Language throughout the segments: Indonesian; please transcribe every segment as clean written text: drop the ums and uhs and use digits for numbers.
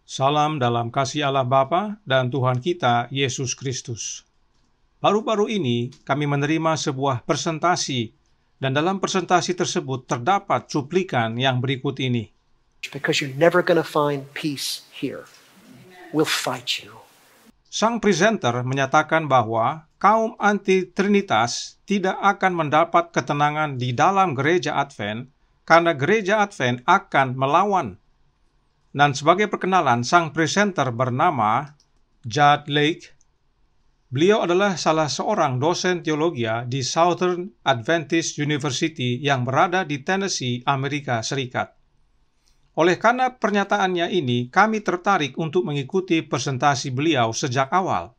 Salam dalam kasih Allah Bapa dan Tuhan kita, Yesus Kristus. Baru-baru ini kami menerima sebuah presentasi, dan dalam presentasi tersebut terdapat cuplikan yang berikut ini. Because you're never going to find peace here. We'll fight you. Sang presenter menyatakan bahwa kaum anti-Trinitas tidak akan mendapat ketenangan di dalam gereja Advent karena gereja Advent akan melawan. Dan sebagai perkenalan, sang presenter bernama Judd Lake. Beliau adalah salah seorang dosen teologi di Southern Adventist University yang berada di Tennessee, Amerika Serikat. Oleh karena pernyataannya ini, kami tertarik untuk mengikuti presentasi beliau sejak awal.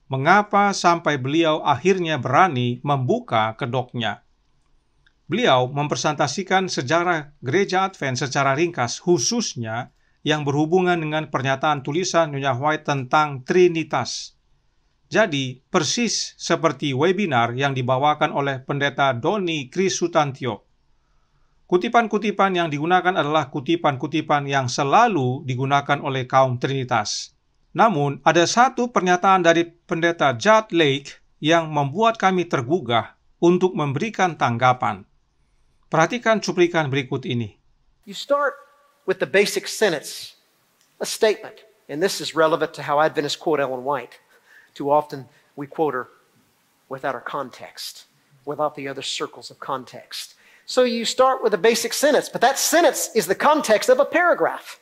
Mengapa sampai beliau akhirnya berani membuka kedoknya? Beliau mempresentasikan sejarah gereja Advent secara ringkas, khususnya yang berhubungan dengan pernyataan tulisan Nyonya White tentang Trinitas. Jadi, persis seperti webinar yang dibawakan oleh Pendeta Doni Krisutantio. Kutipan-kutipan yang digunakan adalah kutipan-kutipan yang selalu digunakan oleh kaum Trinitas. Namun, ada satu pernyataan dari Pendeta Judd Lake yang membuat kami tergugah untuk memberikan tanggapan. Perhatikan cuplikan berikut ini. You start with the basic sentence, a statement. And this is relevant to how Adventists quote Ellen White. Too often we quote her without her context, without the other circles of context. So you start with a basic sentence, but that sentence is the context of a paragraph.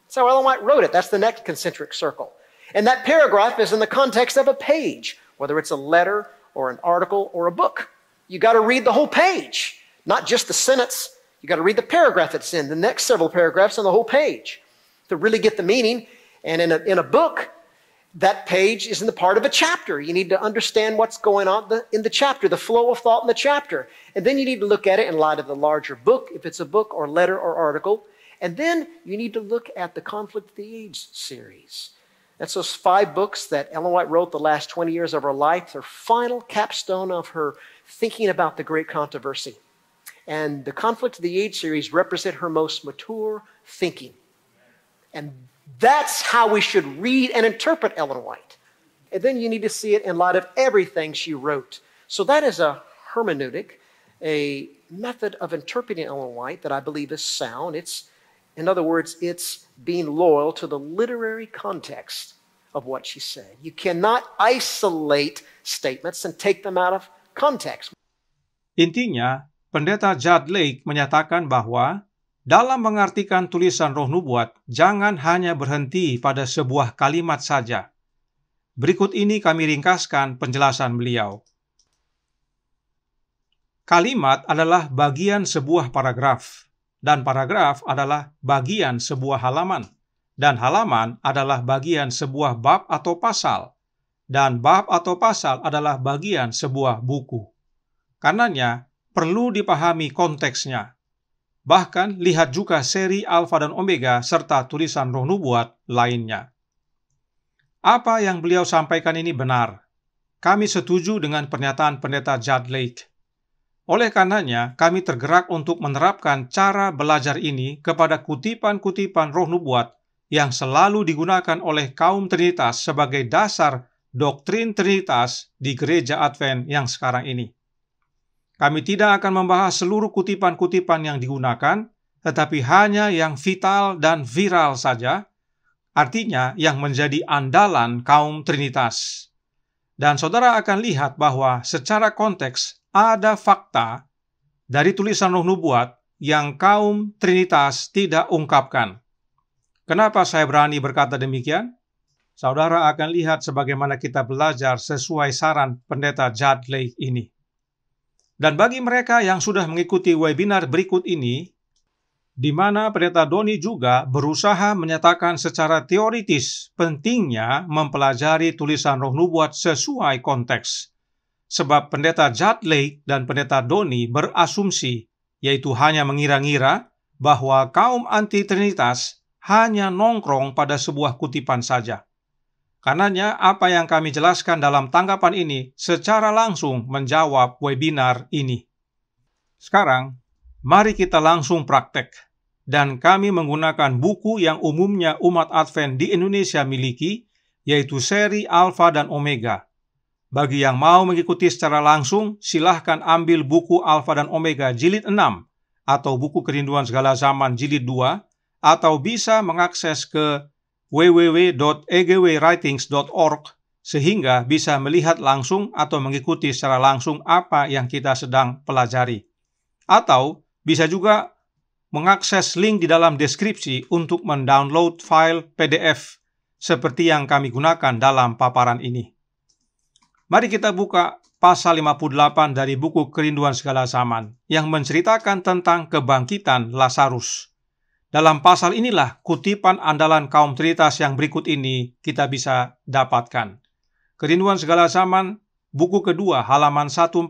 That's how Ellen White wrote it. That's the next concentric circle. And that paragraph is in the context of a page, whether it's a letter or an article or a book. You got to read the whole page, not just the sentence. You got to read the paragraph it's in, the next several paragraphs on the whole page to really get the meaning. And in a book, that page is in the part of a chapter. You need to understand what's going on in the chapter, the flow of thought in the chapter. And then you need to look at it in light of the larger book, if it's a book or letter or article. And then you need to look at the Conflict of the Age series. That's those 5 books that Ellen White wrote the last 20 years of her life, her final capstone of her thinking about the great controversy. And the Conflict of the Age series represent her most mature thinking. And that's how we should read and interpret Ellen White. And then you need to see it in light of everything she wrote. So that is a hermeneutic, a method of interpreting Ellen White that I believe is sound. In other words, it's being loyal to the literary context of what she said. You cannot isolate statements and take them out of context. Intinya, Pendeta Judd Lake menyatakan bahwa dalam mengartikan tulisan Roh Nubuat, jangan hanya berhenti pada sebuah kalimat saja. Berikut ini kami ringkaskan penjelasan beliau. Kalimat adalah bagian sebuah paragraf, dan paragraf adalah bagian sebuah halaman, dan halaman adalah bagian sebuah bab atau pasal, dan bab atau pasal adalah bagian sebuah buku. Karenanya, perlu dipahami konteksnya. Bahkan lihat juga seri Alfa dan Omega serta tulisan Roh Nubuat lainnya. Apa yang beliau sampaikan ini benar. Kami setuju dengan pernyataan Pendeta Judd Lake. Oleh karenanya, kami tergerak untuk menerapkan cara belajar ini kepada kutipan-kutipan Roh Nubuat yang selalu digunakan oleh kaum Trinitas sebagai dasar doktrin Trinitas di gereja Advent yang sekarang ini. Kami tidak akan membahas seluruh kutipan-kutipan yang digunakan, tetapi hanya yang vital dan viral saja, artinya yang menjadi andalan kaum Trinitas. Dan saudara akan lihat bahwa secara konteks ada fakta dari tulisan Roh Nubuat yang kaum Trinitas tidak ungkapkan. Kenapa saya berani berkata demikian? Saudara akan lihat sebagaimana kita belajar sesuai saran Pendeta Judd Lake ini. Dan bagi mereka yang sudah mengikuti webinar berikut ini, di mana Pendeta Doni juga berusaha menyatakan secara teoritis pentingnya mempelajari tulisan Roh Nubuat sesuai konteks. Sebab Pendeta Judd Lake dan Pendeta Doni berasumsi, yaitu hanya mengira-ngira, bahwa kaum anti-Trinitas hanya nongkrong pada sebuah kutipan saja. Karenanya, apa yang kami jelaskan dalam tanggapan ini secara langsung menjawab webinar ini. Sekarang, mari kita langsung praktek. dan kami menggunakan buku yang umumnya umat Advent di Indonesia miliki, yaitu seri Alfa dan Omega. Bagi yang mau mengikuti secara langsung, silahkan ambil buku Alfa dan Omega jilid 6 atau buku Kerinduan Segala Zaman jilid 2, atau bisa mengakses ke www.egwritings.org sehingga bisa melihat langsung atau mengikuti secara langsung apa yang kita sedang pelajari. Atau bisa juga mengakses link di dalam deskripsi untuk mendownload file PDF seperti yang kami gunakan dalam paparan ini. Mari kita buka pasal 58 dari buku Kerinduan Segala Zaman yang menceritakan tentang kebangkitan Lazarus. Dalam pasal inilah kutipan andalan kaum Trinitas yang berikut ini kita bisa dapatkan. Kerinduan Segala Zaman, buku kedua, halaman 149,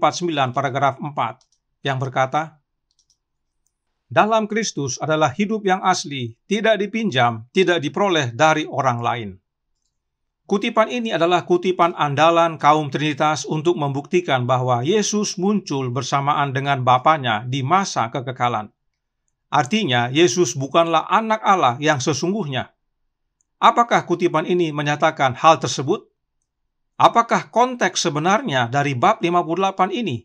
paragraf 4, yang berkata, dalam Kristus adalah hidup yang asli, tidak dipinjam, tidak diperoleh dari orang lain. Kutipan ini adalah kutipan andalan kaum Trinitas untuk membuktikan bahwa Yesus muncul bersamaan dengan Bapanya di masa kekekalan. Artinya, Yesus bukanlah anak Allah yang sesungguhnya. Apakah kutipan ini menyatakan hal tersebut? Apakah konteks sebenarnya dari bab 58 ini?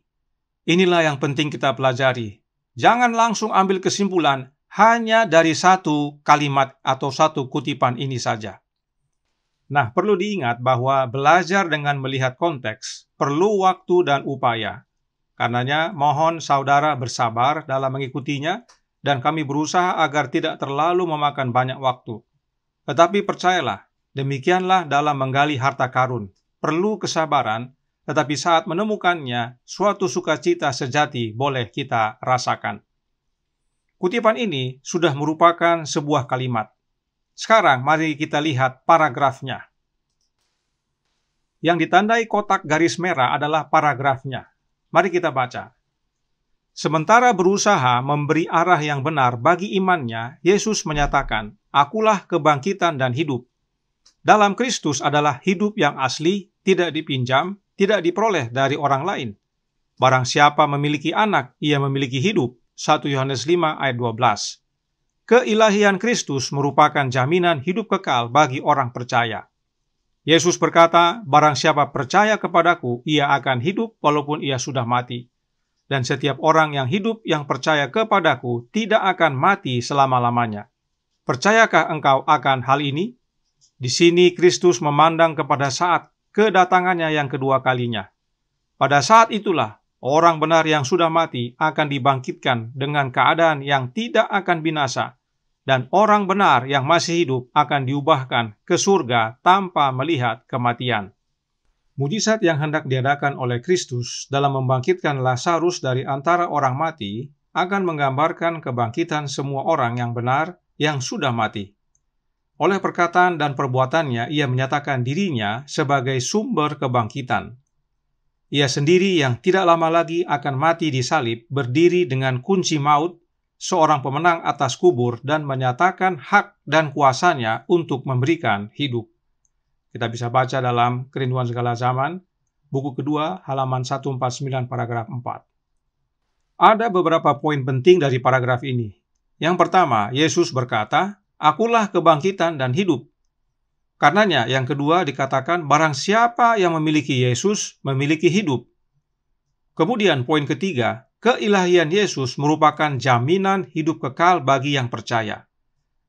Inilah yang penting kita pelajari. Jangan langsung ambil kesimpulan hanya dari satu kalimat atau satu kutipan ini saja. Nah, perlu diingat bahwa belajar dengan melihat konteks perlu waktu dan upaya. Karenanya, mohon saudara bersabar dalam mengikutinya, dan kami berusaha agar tidak terlalu memakan banyak waktu. Tetapi percayalah, demikianlah dalam menggali harta karun. Perlu kesabaran, tetapi saat menemukannya, suatu sukacita sejati boleh kita rasakan. Kutipan ini sudah merupakan sebuah kalimat. Sekarang mari kita lihat paragrafnya. Yang ditandai kotak garis merah adalah paragrafnya. Mari kita baca. Sementara berusaha memberi arah yang benar bagi imannya, Yesus menyatakan, "Akulah kebangkitan dan hidup." Dalam Kristus adalah hidup yang asli, tidak dipinjam, tidak diperoleh dari orang lain. Barang siapa memiliki anak, ia memiliki hidup. 1 Yohanes 5 ayat 12. Keilahian Kristus merupakan jaminan hidup kekal bagi orang percaya. Yesus berkata, barang siapa percaya kepadaku, ia akan hidup walaupun ia sudah mati. Dan setiap orang yang hidup yang percaya kepadaku tidak akan mati selama-lamanya. Percayakah engkau akan hal ini? Di sini Kristus memandang kepada saat kedatangannya yang kedua kalinya. Pada saat itulah, orang benar yang sudah mati akan dibangkitkan dengan keadaan yang tidak akan binasa, dan orang benar yang masih hidup akan diubahkan ke surga tanpa melihat kematian. Mujizat yang hendak diadakan oleh Kristus dalam membangkitkan Lazarus dari antara orang mati akan menggambarkan kebangkitan semua orang yang benar yang sudah mati. Oleh perkataan dan perbuatannya, ia menyatakan dirinya sebagai sumber kebangkitan. Ia sendiri yang tidak lama lagi akan mati di salib, berdiri dengan kunci maut, seorang pemenang atas kubur, dan menyatakan hak dan kuasanya untuk memberikan hidup. Kita bisa baca dalam Kerinduan Segala Zaman, buku kedua, halaman 149, paragraf 4. Ada beberapa poin penting dari paragraf ini. Yang pertama, Yesus berkata, "Akulah kebangkitan dan hidup." Karenanya, yang kedua dikatakan, barang siapa yang memiliki Yesus, memiliki hidup. Kemudian poin ketiga, keilahian Yesus merupakan jaminan hidup kekal bagi yang percaya.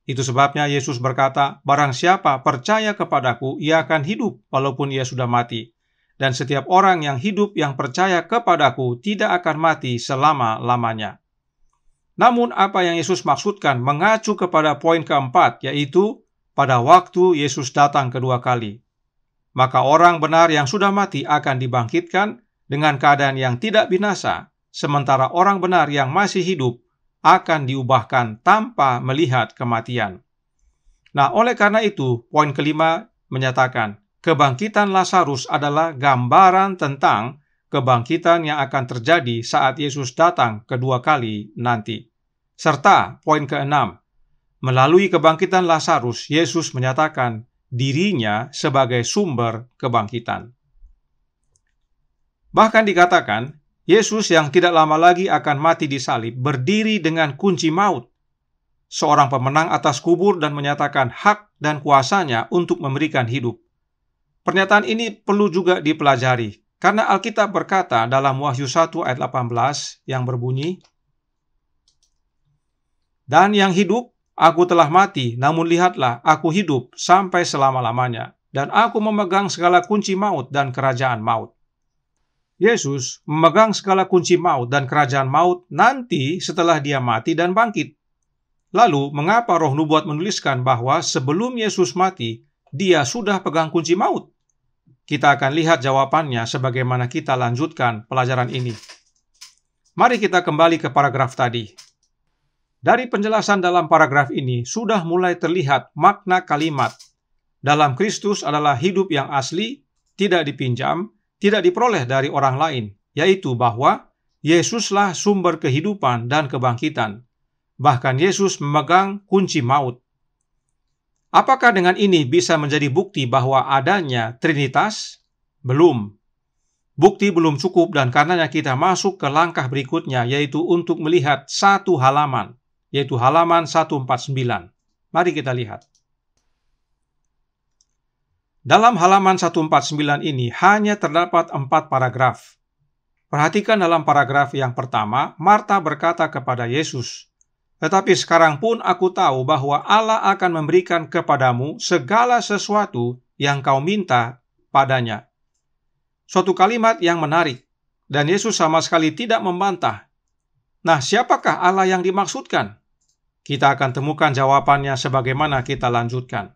Itu sebabnya Yesus berkata, barang siapa percaya kepadaku, ia akan hidup walaupun ia sudah mati. Dan setiap orang yang hidup yang percaya kepadaku tidak akan mati selama-lamanya. Namun apa yang Yesus maksudkan mengacu kepada poin keempat, yaitu pada waktu Yesus datang kedua kali. Maka orang benar yang sudah mati akan dibangkitkan dengan keadaan yang tidak binasa, sementara orang benar yang masih hidup akan diubahkan tanpa melihat kematian. Nah, oleh karena itu, poin kelima menyatakan, kebangkitan Lazarus adalah gambaran tentang kebangkitan yang akan terjadi saat Yesus datang kedua kali nanti. Serta poin keenam, melalui kebangkitan Lazarus, Yesus menyatakan dirinya sebagai sumber kebangkitan. Bahkan dikatakan, Yesus yang tidak lama lagi akan mati di salib berdiri dengan kunci maut. seorang pemenang atas kubur dan menyatakan hak dan kuasanya untuk memberikan hidup. Pernyataan ini perlu juga dipelajari, karena Alkitab berkata dalam Wahyu 1 ayat 18 yang berbunyi, "Dan yang hidup, aku telah mati, namun lihatlah, aku hidup sampai selama-lamanya, dan aku memegang segala kunci maut dan kerajaan maut." Yesus memegang segala kunci maut dan kerajaan maut nanti setelah dia mati dan bangkit. Lalu, mengapa Roh Nubuat menuliskan bahwa sebelum Yesus mati, dia sudah pegang kunci maut? Kita akan lihat jawabannya sebagaimana kita lanjutkan pelajaran ini. Mari kita kembali ke paragraf tadi. Dari penjelasan dalam paragraf ini, sudah mulai terlihat makna kalimat dalam Kristus adalah hidup yang asli, tidak dipinjam, tidak diperoleh dari orang lain, yaitu bahwa Yesuslah sumber kehidupan dan kebangkitan. Bahkan Yesus memegang kunci maut. Apakah dengan ini bisa menjadi bukti bahwa adanya Trinitas? Belum. Bukti belum cukup dan karenanya kita masuk ke langkah berikutnya, yaitu untuk melihat satu halaman, yaitu halaman 149. Mari kita lihat. Dalam halaman 149 ini hanya terdapat 4 paragraf. Perhatikan dalam paragraf yang pertama, Marta berkata kepada Yesus, "Tetapi sekarang pun aku tahu bahwa Allah akan memberikan kepadamu segala sesuatu yang kau minta padanya." Suatu kalimat yang menarik, dan Yesus sama sekali tidak membantah. Nah, siapakah Allah yang dimaksudkan? Kita akan temukan jawabannya sebagaimana kita lanjutkan.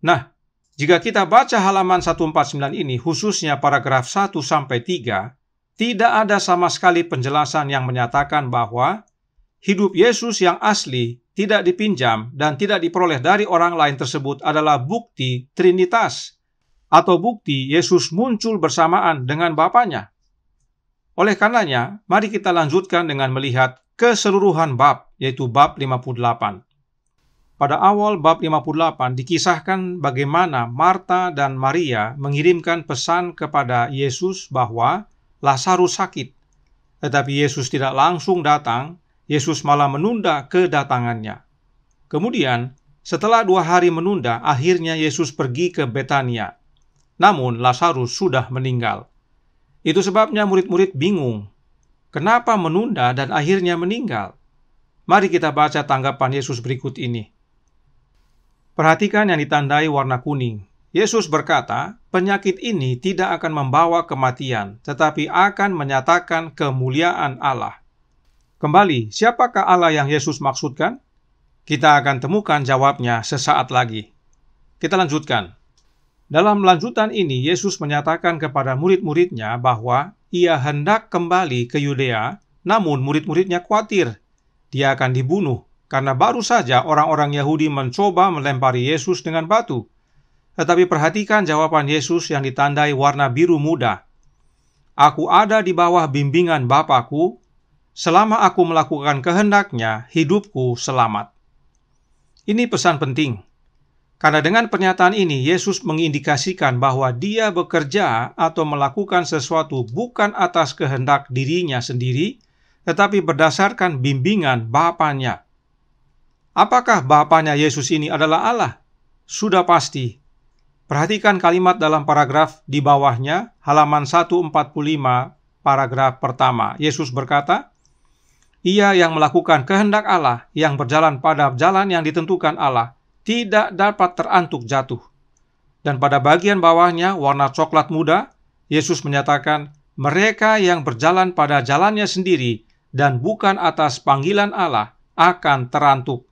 Nah, jika kita baca halaman 149 ini, khususnya paragraf 1-3, tidak ada sama sekali penjelasan yang menyatakan bahwa hidup Yesus yang asli, tidak dipinjam, dan tidak diperoleh dari orang lain tersebut adalah bukti Trinitas, atau bukti Yesus muncul bersamaan dengan Bapanya. Oleh karenanya, mari kita lanjutkan dengan melihat keseluruhan bab, yaitu bab 58. Pada awal bab 58 dikisahkan bagaimana Marta dan Maria mengirimkan pesan kepada Yesus bahwa Lazarus sakit. Tetapi Yesus tidak langsung datang, Yesus malah menunda kedatangannya. Kemudian, setelah 2 hari menunda, akhirnya Yesus pergi ke Betania. Namun, Lazarus sudah meninggal. Itu sebabnya murid-murid bingung. Kenapa menunda dan akhirnya meninggal? Mari kita baca tanggapan Yesus berikut ini. Perhatikan yang ditandai warna kuning. Yesus berkata, penyakit ini tidak akan membawa kematian, tetapi akan menyatakan kemuliaan Allah. Kembali, siapakah Allah yang Yesus maksudkan? Kita akan temukan jawabnya sesaat lagi. Kita lanjutkan. Dalam lanjutan ini, Yesus menyatakan kepada murid-muridnya bahwa ia hendak kembali ke Yudea, namun murid-muridnya khawatir. Dia akan dibunuh, karena baru saja orang-orang Yahudi mencoba melempari Yesus dengan batu. Tetapi perhatikan jawaban Yesus yang ditandai warna biru muda. Aku ada di bawah bimbingan Bapa-Ku, selama aku melakukan kehendaknya, hidupku selamat. Ini pesan penting. Karena dengan pernyataan ini, Yesus mengindikasikan bahwa dia bekerja atau melakukan sesuatu bukan atas kehendak dirinya sendiri, tetapi berdasarkan bimbingan Bapanya. Apakah Bapanya Yesus ini adalah Allah? Sudah pasti. Perhatikan kalimat dalam paragraf di bawahnya, halaman 145, paragraf pertama. Yesus berkata, "Ia yang melakukan kehendak Allah, yang berjalan pada jalan yang ditentukan Allah, tidak dapat terantuk jatuh." Dan pada bagian bawahnya, warna coklat muda, Yesus menyatakan, mereka yang berjalan pada jalannya sendiri dan bukan atas panggilan Allah akan terantuk,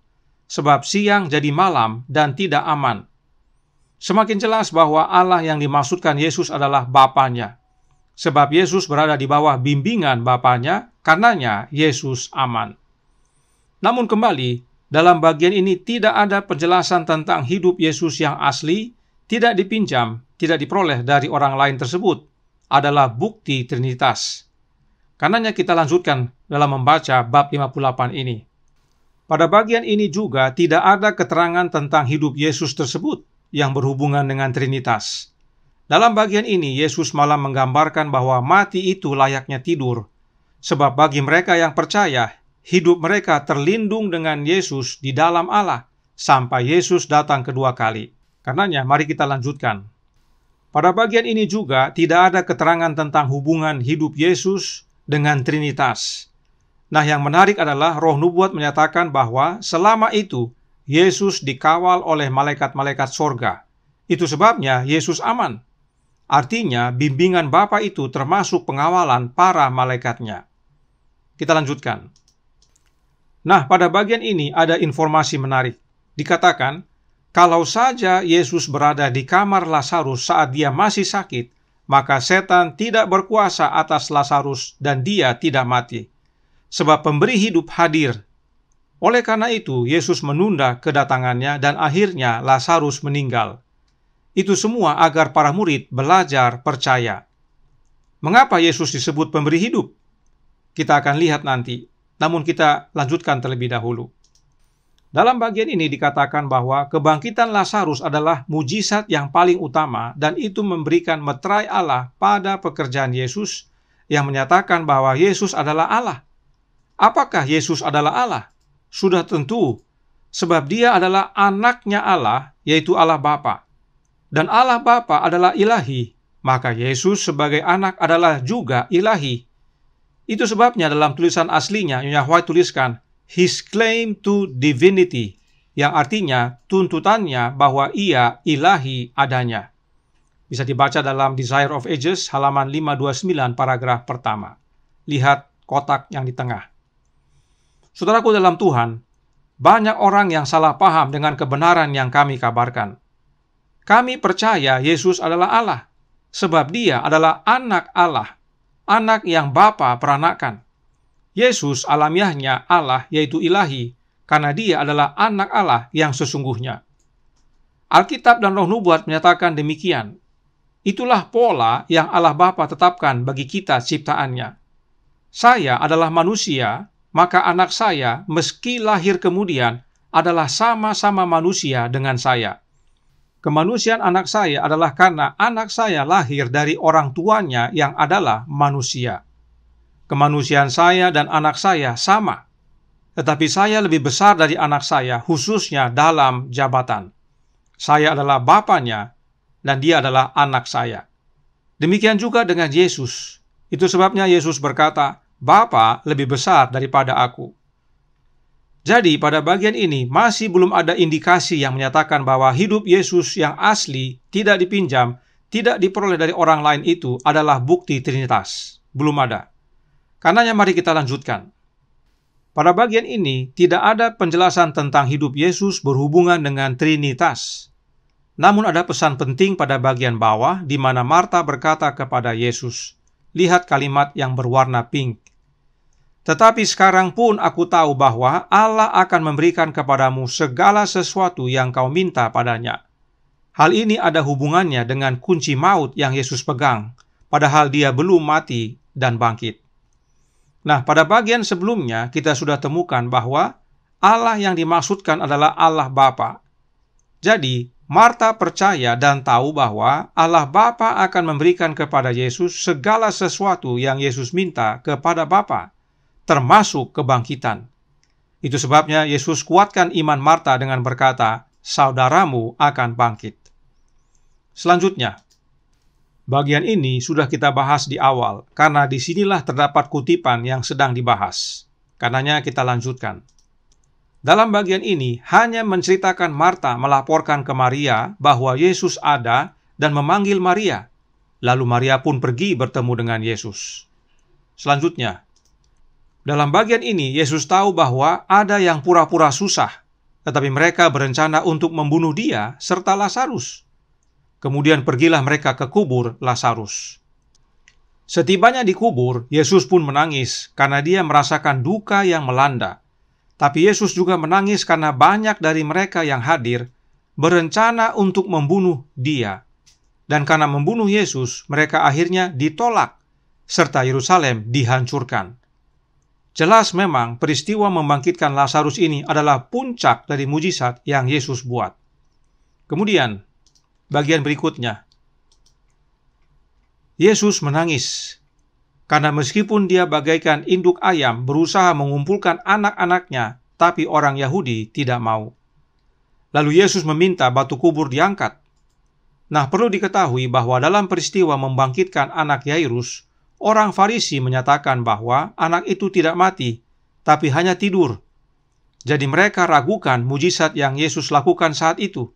sebab siang jadi malam dan tidak aman. Semakin jelas bahwa Allah yang dimaksudkan Yesus adalah Bapanya. Sebab Yesus berada di bawah bimbingan Bapanya, karenanya Yesus aman. Namun kembali, dalam bagian ini tidak ada penjelasan tentang hidup Yesus yang asli, tidak dipinjam, tidak diperoleh dari orang lain tersebut, adalah bukti Trinitas. Karenanya kita lanjutkan dalam membaca bab 58 ini. Pada bagian ini juga tidak ada keterangan tentang hidup Yesus tersebut yang berhubungan dengan Trinitas. Dalam bagian ini, Yesus malah menggambarkan bahwa mati itu layaknya tidur. Sebab bagi mereka yang percaya, hidup mereka terlindung dengan Yesus di dalam Allah sampai Yesus datang kedua kali. Karenanya, mari kita lanjutkan. Pada bagian ini juga tidak ada keterangan tentang hubungan hidup Yesus dengan Trinitas. Nah, yang menarik adalah Roh Nubuat menyatakan bahwa selama itu Yesus dikawal oleh malaikat-malaikat sorga. Itu sebabnya Yesus aman. Artinya, bimbingan Bapa itu termasuk pengawalan para malaikatnya. Kita lanjutkan. Nah, pada bagian ini ada informasi menarik. Dikatakan, kalau saja Yesus berada di kamar Lazarus saat dia masih sakit, maka setan tidak berkuasa atas Lazarus dan dia tidak mati. Sebab pemberi hidup hadir. Oleh karena itu, Yesus menunda kedatangannya dan akhirnya Lazarus meninggal. Itu semua agar para murid belajar percaya. Mengapa Yesus disebut pemberi hidup? Kita akan lihat nanti. Namun kita lanjutkan terlebih dahulu. Dalam bagian ini dikatakan bahwa kebangkitan Lazarus adalah mujizat yang paling utama dan itu memberikan meterai Allah pada pekerjaan Yesus yang menyatakan bahwa Yesus adalah Allah. Apakah Yesus adalah Allah? Sudah tentu, sebab dia adalah anaknya Allah, yaitu Allah Bapa. Dan Allah Bapa adalah ilahi, maka Yesus sebagai anak adalah juga ilahi. Itu sebabnya dalam tulisan aslinya, Nyonya White tuliskan, His claim to divinity, yang artinya tuntutannya bahwa ia ilahi adanya. Bisa dibaca dalam Desire of Ages, halaman 529, paragraf pertama. Lihat kotak yang di tengah. Saudaraku dalam Tuhan, banyak orang yang salah paham dengan kebenaran yang kami kabarkan. Kami percaya Yesus adalah Allah, sebab dia adalah anak Allah, anak yang Bapa peranakan. Yesus alamiahnya Allah, yaitu ilahi, karena dia adalah anak Allah yang sesungguhnya. Alkitab dan Roh Nubuat menyatakan demikian. Itulah pola yang Allah Bapa tetapkan bagi kita ciptaannya. Saya adalah manusia, maka anak saya, meski lahir kemudian, adalah sama-sama manusia dengan saya. Kemanusiaan anak saya adalah karena anak saya lahir dari orang tuanya yang adalah manusia. Kemanusiaan saya dan anak saya sama, tetapi saya lebih besar dari anak saya, khususnya dalam jabatan. Saya adalah bapanya, dan dia adalah anak saya. Demikian juga dengan Yesus. Itu sebabnya Yesus berkata, Bapa lebih besar daripada aku. Jadi pada bagian ini masih belum ada indikasi yang menyatakan bahwa hidup Yesus yang asli, tidak dipinjam, tidak diperoleh dari orang lain itu adalah bukti Trinitas. Belum ada. Karenanya mari kita lanjutkan. Pada bagian ini tidak ada penjelasan tentang hidup Yesus berhubungan dengan Trinitas. Namun ada pesan penting pada bagian bawah di mana Marta berkata kepada Yesus, lihat kalimat yang berwarna pink. Tetapi sekarang pun aku tahu bahwa Allah akan memberikan kepadamu segala sesuatu yang kau minta padanya. Hal ini ada hubungannya dengan kunci maut yang Yesus pegang, padahal dia belum mati dan bangkit. Nah, pada bagian sebelumnya kita sudah temukan bahwa Allah yang dimaksudkan adalah Allah Bapa. Jadi, Marta percaya dan tahu bahwa Allah Bapa akan memberikan kepada Yesus segala sesuatu yang Yesus minta kepada Bapa, termasuk kebangkitan. Itu sebabnya Yesus kuatkan iman Marta dengan berkata, saudaramu akan bangkit. Selanjutnya, bagian ini sudah kita bahas di awal, karena disinilah terdapat kutipan yang sedang dibahas. Karenanya kita lanjutkan. Dalam bagian ini, hanya menceritakan Marta melaporkan ke Maria bahwa Yesus ada dan memanggil Maria. Lalu Maria pun pergi bertemu dengan Yesus. Selanjutnya, dalam bagian ini, Yesus tahu bahwa ada yang pura-pura susah, tetapi mereka berencana untuk membunuh dia serta Lazarus. Kemudian pergilah mereka ke kubur Lazarus. Setibanya di kubur, Yesus pun menangis karena dia merasakan duka yang melanda. Tapi Yesus juga menangis karena banyak dari mereka yang hadir berencana untuk membunuh dia. Dan karena membunuh Yesus, mereka akhirnya ditolak, serta Yerusalem dihancurkan. Jelas memang peristiwa membangkitkan Lazarus ini adalah puncak dari mujizat yang Yesus buat. Kemudian, bagian berikutnya. Yesus menangis. Karena meskipun dia bagaikan induk ayam berusaha mengumpulkan anak-anaknya, tapi orang Yahudi tidak mau. Lalu Yesus meminta batu kubur diangkat. Nah, perlu diketahui bahwa dalam peristiwa membangkitkan anak Yairus, orang Farisi menyatakan bahwa anak itu tidak mati, tapi hanya tidur. Jadi mereka ragukan mujizat yang Yesus lakukan saat itu.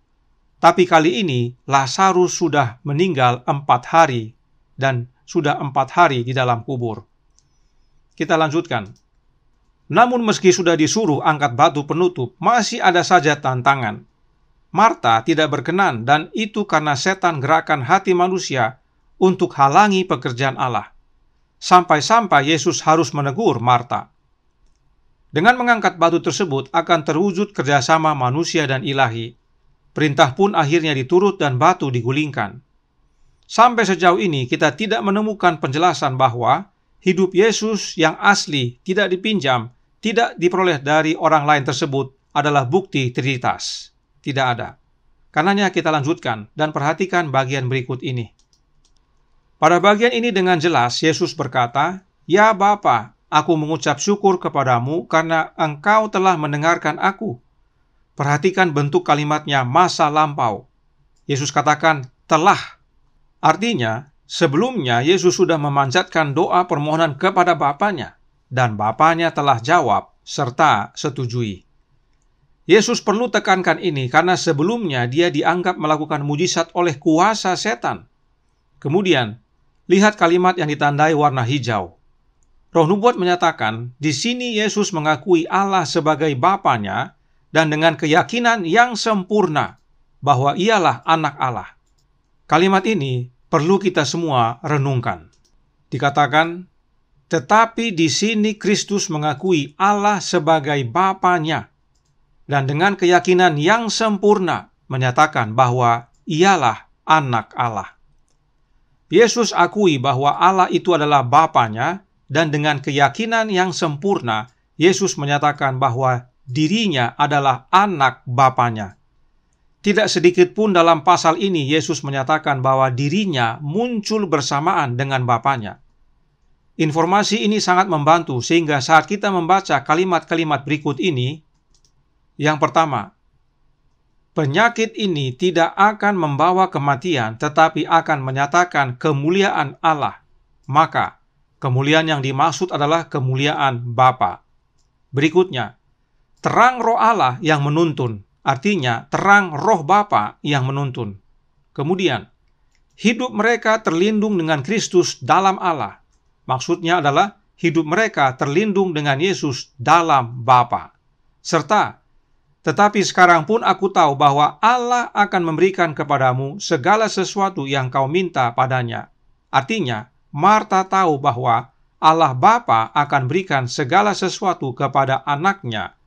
Tapi kali ini, Lazarus sudah meninggal 4 hari, dan sudah 4 hari di dalam kubur. Kita lanjutkan. Namun meski sudah disuruh angkat batu penutup, masih ada saja tantangan. Marta tidak berkenan, dan itu karena setan gerakan hati manusia untuk halangi pekerjaan Allah. Sampai-sampai Yesus harus menegur Marta. Dengan mengangkat batu tersebut akan terwujud kerjasama manusia dan ilahi. Perintah pun akhirnya diturut dan batu digulingkan. Sampai sejauh ini kita tidak menemukan penjelasan bahwa hidup Yesus yang asli tidak dipinjam, tidak diperoleh dari orang lain tersebut adalah bukti trinitas. Tidak ada. Karenanya kita lanjutkan dan perhatikan bagian berikut ini. Pada bagian ini dengan jelas Yesus berkata, "Ya Bapa, aku mengucap syukur kepadamu karena Engkau telah mendengarkan aku." Perhatikan bentuk kalimatnya masa lampau. Yesus katakan, "telah." Artinya, sebelumnya Yesus sudah memanjatkan doa permohonan kepada Bapanya, dan Bapanya telah jawab serta setujui. Yesus perlu tekankan ini karena sebelumnya dia dianggap melakukan mujizat oleh kuasa setan. Kemudian, lihat kalimat yang ditandai warna hijau. Roh Nubuat menyatakan, di sini Yesus mengakui Allah sebagai Bapanya dan dengan keyakinan yang sempurna bahwa ialah anak Allah. Kalimat ini perlu kita semua renungkan. Dikatakan, tetapi di sini Kristus mengakui Allah sebagai Bapanya dan dengan keyakinan yang sempurna menyatakan bahwa ialah anak Allah. Yesus akui bahwa Allah itu adalah Bapanya dan dengan keyakinan yang sempurna Yesus menyatakan bahwa dirinya adalah anak Bapanya. Tidak sedikit pun dalam pasal ini Yesus menyatakan bahwa dirinya muncul bersamaan dengan Bapanya. Informasi ini sangat membantu sehingga saat kita membaca kalimat-kalimat berikut ini, yang pertama, penyakit ini tidak akan membawa kematian tetapi akan menyatakan kemuliaan Allah. Maka, kemuliaan yang dimaksud adalah kemuliaan Bapa. Berikutnya, terang roh Allah yang menuntun, artinya terang roh Bapa yang menuntun. Kemudian, hidup mereka terlindung dengan Kristus dalam Allah. Maksudnya adalah hidup mereka terlindung dengan Yesus dalam Bapa. Serta, tetapi sekarang pun aku tahu bahwa Allah akan memberikan kepadamu segala sesuatu yang kau minta padanya. Artinya, Marta tahu bahwa Allah Bapa akan berikan segala sesuatu kepada anaknya,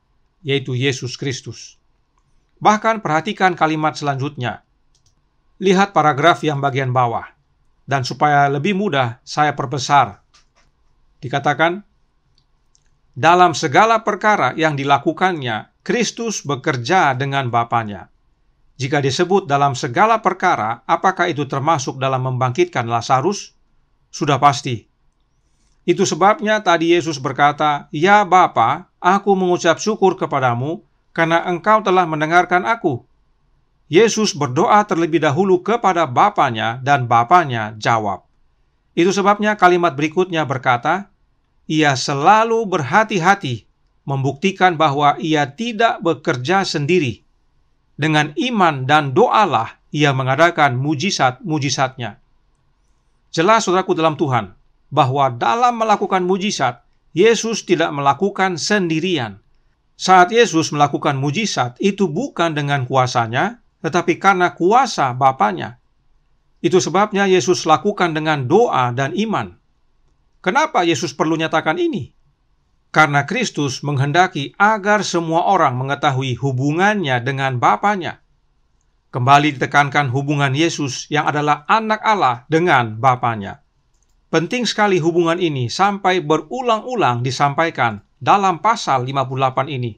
yaitu Yesus Kristus. Bahkan perhatikan kalimat selanjutnya. Lihat paragraf yang bagian bawah. Dan supaya lebih mudah, saya perbesar. Dikatakan, dalam segala perkara yang dilakukannya, Kristus bekerja dengan Bapanya. Jika disebut dalam segala perkara, apakah itu termasuk dalam membangkitkan Lazarus? Sudah pasti. Itu sebabnya tadi Yesus berkata, "Ya Bapa, aku mengucap syukur kepadamu karena Engkau telah mendengarkan aku." Yesus berdoa terlebih dahulu kepada Bapanya dan Bapanya jawab. Itu sebabnya kalimat berikutnya berkata, "Ia selalu berhati-hati membuktikan bahwa ia tidak bekerja sendiri. Dengan iman dan doalah ia mengadakan mujizat-mujizatnya." Jelas saudaraku dalam Tuhan, bahwa dalam melakukan mujizat, Yesus tidak melakukan sendirian. Saat Yesus melakukan mujizat, itu bukan dengan kuasanya, tetapi karena kuasa Bapanya. Itu sebabnya Yesus lakukan dengan doa dan iman. Kenapa Yesus perlu nyatakan ini? Karena Kristus menghendaki agar semua orang mengetahui hubungannya dengan Bapanya. Kembali ditekankan hubungan Yesus yang adalah anak Allah dengan Bapanya. Penting sekali hubungan ini sampai berulang-ulang disampaikan dalam pasal 58 ini.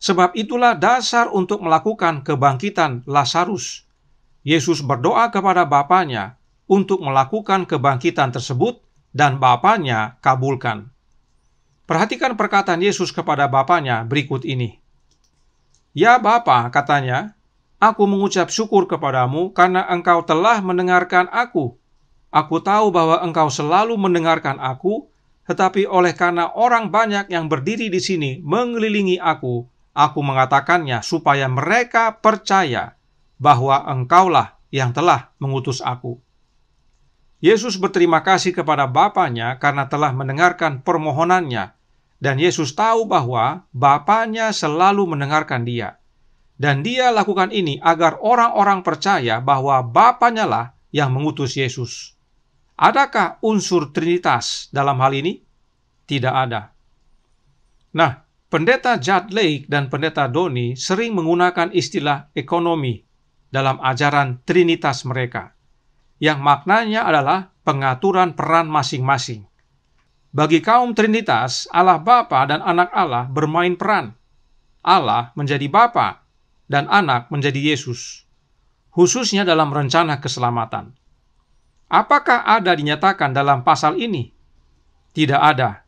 Sebab itulah dasar untuk melakukan kebangkitan Lazarus. Yesus berdoa kepada Bapanya untuk melakukan kebangkitan tersebut dan Bapanya kabulkan. Perhatikan perkataan Yesus kepada Bapanya berikut ini. Ya Bapa, katanya, aku mengucap syukur kepadamu karena engkau telah mendengarkan aku. Aku tahu bahwa engkau selalu mendengarkan aku, tetapi oleh karena orang banyak yang berdiri di sini mengelilingi aku mengatakannya supaya mereka percaya bahwa engkaulah yang telah mengutus aku. Yesus berterima kasih kepada Bapanya karena telah mendengarkan permohonannya, dan Yesus tahu bahwa Bapanya selalu mendengarkan dia. Dan dia lakukan ini agar orang-orang percaya bahwa Bapanya lah yang mengutus Yesus. Adakah unsur Trinitas dalam hal ini? Tidak ada. Nah, Pendeta Judd Lake dan Pendeta Doni sering menggunakan istilah ekonomi dalam ajaran Trinitas mereka, yang maknanya adalah pengaturan peran masing-masing. Bagi kaum Trinitas, Allah Bapa dan Anak Allah bermain peran. Allah menjadi Bapa dan Anak menjadi Yesus, khususnya dalam rencana keselamatan. Apakah ada dinyatakan dalam pasal ini? Tidak ada.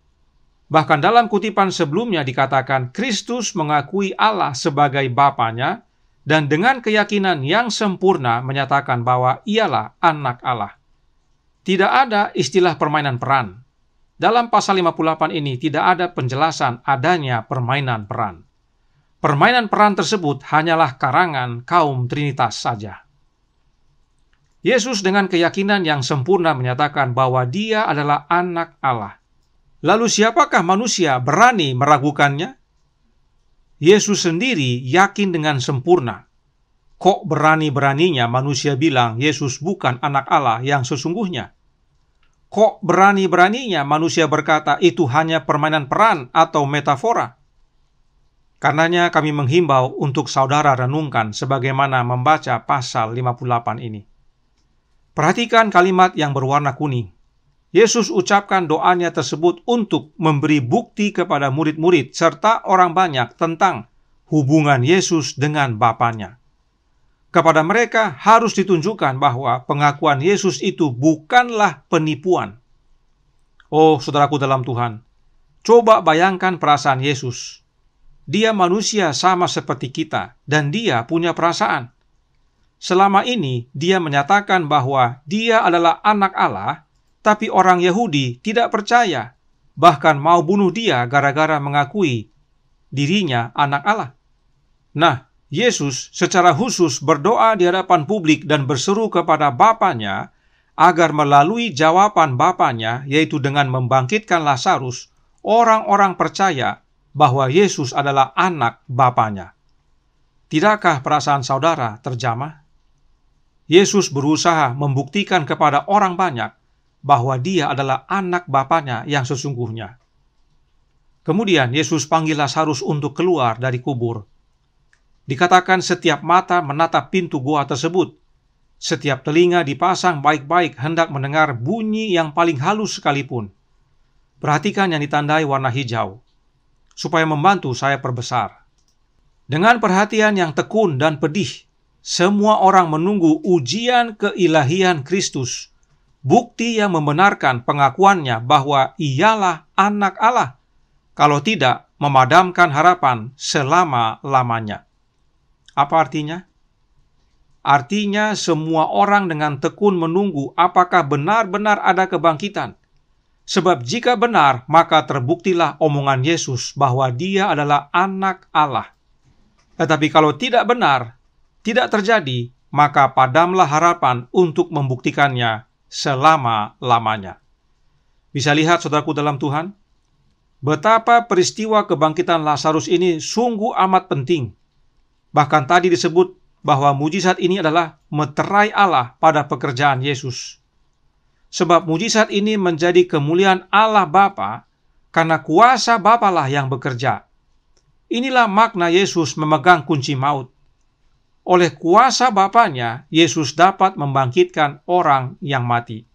Bahkan dalam kutipan sebelumnya dikatakan Kristus mengakui Allah sebagai Bapanya dan dengan keyakinan yang sempurna menyatakan bahwa ialah Anak Allah. Tidak ada istilah permainan peran. Dalam pasal 58 ini tidak ada penjelasan adanya permainan peran. Permainan peran tersebut hanyalah karangan kaum Trinitas saja. Yesus dengan keyakinan yang sempurna menyatakan bahwa Dia adalah Anak Allah. Lalu siapakah manusia berani meragukannya? Yesus sendiri yakin dengan sempurna. Kok berani-beraninya manusia bilang Yesus bukan Anak Allah yang sesungguhnya? Kok berani-beraninya manusia berkata itu hanya permainan peran atau metafora? Karenanya kami menghimbau untuk saudara renungkan sebagaimana membaca pasal 58 ini. Perhatikan kalimat yang berwarna kuning. Yesus ucapkan doanya tersebut untuk memberi bukti kepada murid-murid serta orang banyak tentang hubungan Yesus dengan Bapanya. Kepada mereka harus ditunjukkan bahwa pengakuan Yesus itu bukanlah penipuan. Oh, saudaraku dalam Tuhan, coba bayangkan perasaan Yesus. Dia manusia sama seperti kita, dan dia punya perasaan. Selama ini, dia menyatakan bahwa dia adalah Anak Allah, tapi orang Yahudi tidak percaya, bahkan mau bunuh dia gara-gara mengakui dirinya Anak Allah. Nah, Yesus secara khusus berdoa di hadapan publik dan berseru kepada Bapanya agar melalui jawaban Bapanya, yaitu dengan membangkitkan Lazarus, orang-orang percaya bahwa Yesus adalah Anak Bapanya. Tidakkah perasaan saudara terjamah? Yesus berusaha membuktikan kepada orang banyak bahwa Dia adalah Anak Bapanya yang sesungguhnya. Kemudian Yesus panggil Lazarus untuk keluar dari kubur. Dikatakan setiap mata menatap pintu gua tersebut. Setiap telinga dipasang baik-baik hendak mendengar bunyi yang paling halus sekalipun. Perhatikan yang ditandai warna hijau, supaya membantu saya perbesar. Dengan perhatian yang tekun dan pedih, semua orang menunggu ujian keilahian Kristus, bukti yang membenarkan pengakuannya bahwa Ialah Anak Allah. Kalau tidak, memadamkan harapan selama-lamanya. Apa artinya? Artinya semua orang dengan tekun menunggu apakah benar-benar ada kebangkitan. Sebab jika benar, maka terbuktilah omongan Yesus bahwa Dia adalah Anak Allah. Tetapi kalau tidak benar, tidak terjadi, maka padamlah harapan untuk membuktikannya selama-lamanya. Bisa lihat saudaraku dalam Tuhan, betapa peristiwa kebangkitan Lazarus ini sungguh amat penting. Bahkan tadi disebut bahwa mujizat ini adalah meterai Allah pada pekerjaan Yesus. Sebab mujizat ini menjadi kemuliaan Allah Bapa, karena kuasa Bapa lah yang bekerja. Inilah makna Yesus memegang kunci maut. Oleh kuasa Bapanya, Yesus dapat membangkitkan orang yang mati.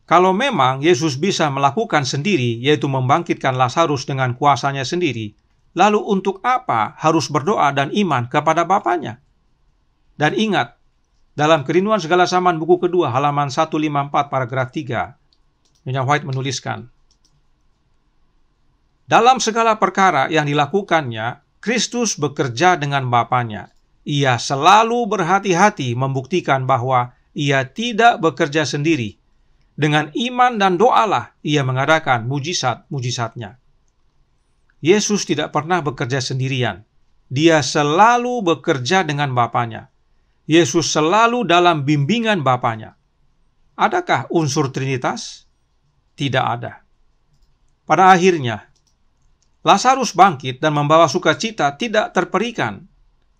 Kalau memang Yesus bisa melakukan sendiri, yaitu membangkitkan Lazarus dengan kuasanya sendiri, lalu untuk apa harus berdoa dan iman kepada Bapanya? Dan ingat, dalam Kerinduan Segala Zaman buku kedua halaman 154 paragraf 3, Nyonya White menuliskan, dalam segala perkara yang dilakukannya, Kristus bekerja dengan Bapanya. Ia selalu berhati-hati membuktikan bahwa ia tidak bekerja sendiri. Dengan iman dan doalah ia mengadakan mujizat-mujizatnya. Yesus tidak pernah bekerja sendirian. Dia selalu bekerja dengan Bapanya. Yesus selalu dalam bimbingan Bapanya. Adakah unsur Trinitas? Tidak ada. Pada akhirnya, Lazarus bangkit dan membawa sukacita tidak terperikan.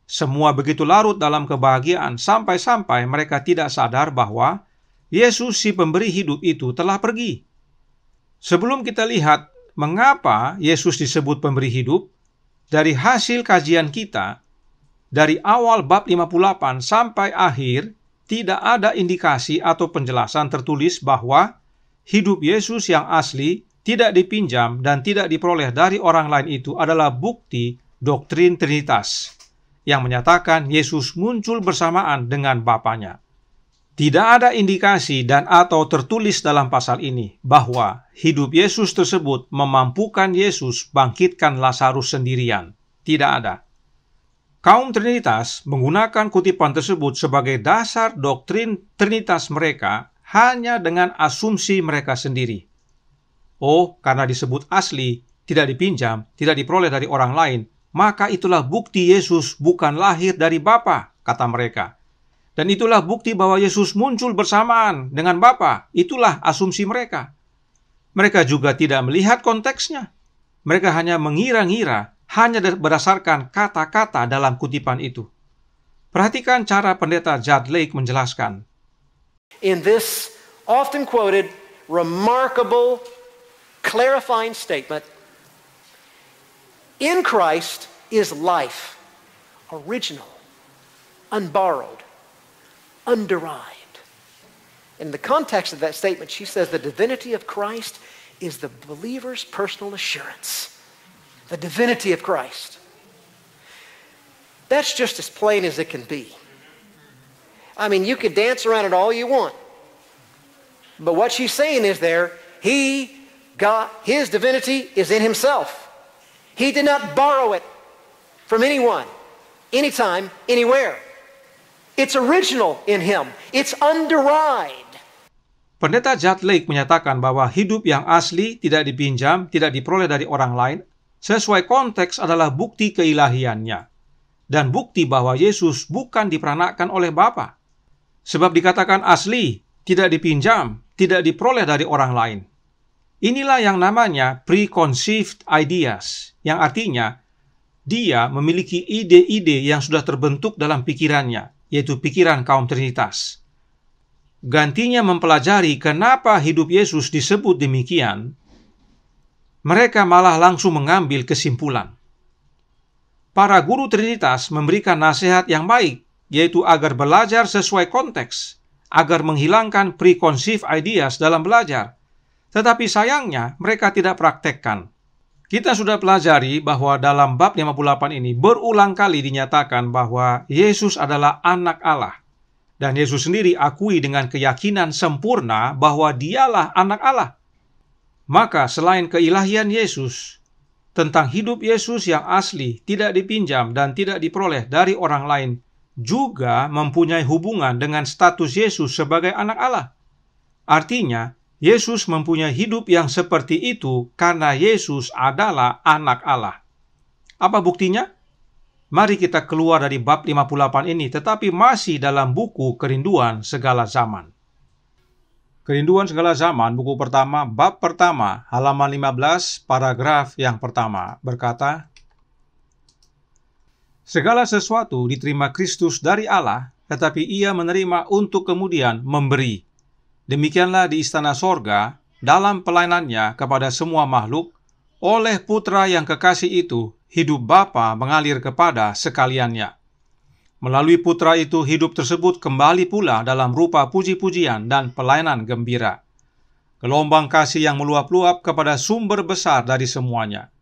Semua begitu larut dalam kebahagiaan sampai-sampai mereka tidak sadar bahwa Yesus si pemberi hidup itu telah pergi. Sebelum kita lihat mengapa Yesus disebut pemberi hidup, dari hasil kajian kita, dari awal bab 58 sampai akhir, tidak ada indikasi atau penjelasan tertulis bahwa hidup Yesus yang asli tidak dipinjam dan tidak diperoleh dari orang lain itu adalah bukti doktrin Trinitas yang menyatakan Yesus muncul bersamaan dengan Bapanya. Tidak ada indikasi dan atau tertulis dalam pasal ini bahwa hidup Yesus tersebut memampukan Yesus bangkitkan Lazarus sendirian. Tidak ada. Kaum Trinitas menggunakan kutipan tersebut sebagai dasar doktrin Trinitas mereka hanya dengan asumsi mereka sendiri. Oh, karena disebut asli, tidak dipinjam, tidak diperoleh dari orang lain, maka itulah bukti Yesus bukan lahir dari Bapa, kata mereka. Dan itulah bukti bahwa Yesus muncul bersamaan dengan Bapa. Itulah asumsi mereka. Mereka juga tidak melihat konteksnya. Mereka hanya mengira-ngira, hanya berdasarkan kata-kata dalam kutipan itu. Perhatikan cara pendeta Judd Lake menjelaskan. In this often quoted, remarkable, clarifying statement, in Christ is life, original, unborrowed, underived. In the context of that statement, she says the divinity of Christ is the believer's personal assurance. The divinity of Christ. That's just as plain as it can be. I mean, you could dance around it all you want. But what she's saying is there, his divinity is in himself. He did not borrow it from anyone, anytime, anywhere. It's original in him. It's underived. Pendeta Judd Lake menyatakan bahwa hidup yang asli tidak dipinjam, tidak diperoleh dari orang lain, sesuai konteks adalah bukti keilahiannya, dan bukti bahwa Yesus bukan diperanakkan oleh Bapa. Sebab dikatakan asli, tidak dipinjam, tidak diperoleh dari orang lain. Inilah yang namanya preconceived ideas, yang artinya dia memiliki ide-ide yang sudah terbentuk dalam pikirannya, yaitu pikiran kaum Trinitas. Gantinya mempelajari kenapa hidup Yesus disebut demikian, mereka malah langsung mengambil kesimpulan. Para guru Trinitas memberikan nasihat yang baik, yaitu agar belajar sesuai konteks, agar menghilangkan preconceived ideas dalam belajar. Tetapi sayangnya mereka tidak praktekkan. Kita sudah pelajari bahwa dalam bab 58 ini berulang kali dinyatakan bahwa Yesus adalah anak Allah. Dan Yesus sendiri akui dengan keyakinan sempurna bahwa dialah anak Allah. Maka selain keilahian Yesus, tentang hidup Yesus yang asli, tidak dipinjam dan tidak diperoleh dari orang lain, juga mempunyai hubungan dengan status Yesus sebagai anak Allah. Artinya, Yesus mempunyai hidup yang seperti itu karena Yesus adalah anak Allah. Apa buktinya? Mari kita keluar dari bab 58 ini, tetapi masih dalam buku Kerinduan Segala Zaman. Kerinduan Segala Zaman, buku pertama, bab pertama, halaman 15, paragraf yang pertama, berkata, segala sesuatu diterima Kristus dari Allah, tetapi ia menerima untuk kemudian memberi. Demikianlah di istana sorga, dalam pelayanannya kepada semua makhluk, oleh putra yang kekasih itu, hidup Bapa mengalir kepada sekaliannya. Melalui putra itu, hidup tersebut kembali pula dalam rupa puji-pujian dan pelayanan gembira. Gelombang kasih yang meluap-luap kepada sumber besar dari semuanya.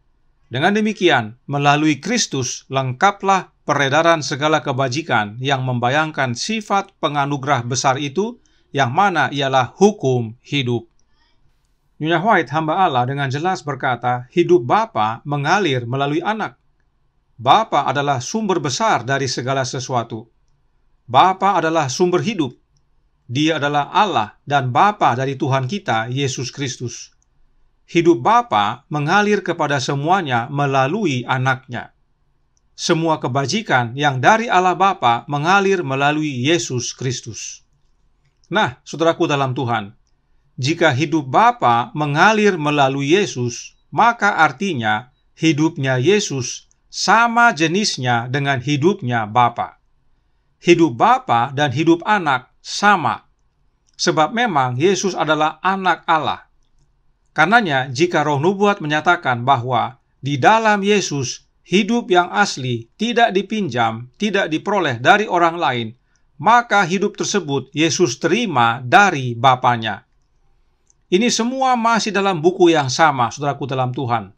Dengan demikian, melalui Kristus, lengkaplah peredaran segala kebajikan yang membayangkan sifat penganugerah besar itu, yang mana ialah hukum hidup. Nyonya White, hamba Allah, dengan jelas berkata, hidup Bapa mengalir melalui anak. Bapa adalah sumber besar dari segala sesuatu. Bapa adalah sumber hidup. Dia adalah Allah dan Bapa dari Tuhan kita, Yesus Kristus. Hidup Bapa mengalir kepada semuanya melalui anaknya. Semua kebajikan yang dari Allah Bapa mengalir melalui Yesus Kristus. Nah, saudaraku dalam Tuhan, jika hidup Bapa mengalir melalui Yesus, maka artinya hidupnya Yesus sama jenisnya dengan hidupnya Bapa. Hidup Bapa dan hidup anak sama, sebab memang Yesus adalah anak Allah. Karenanya, jika Roh Nubuat menyatakan bahwa di dalam Yesus hidup yang asli tidak dipinjam, tidak diperoleh dari orang lain, maka hidup tersebut Yesus terima dari Bapanya. Ini semua masih dalam buku yang sama, saudaraku dalam Tuhan.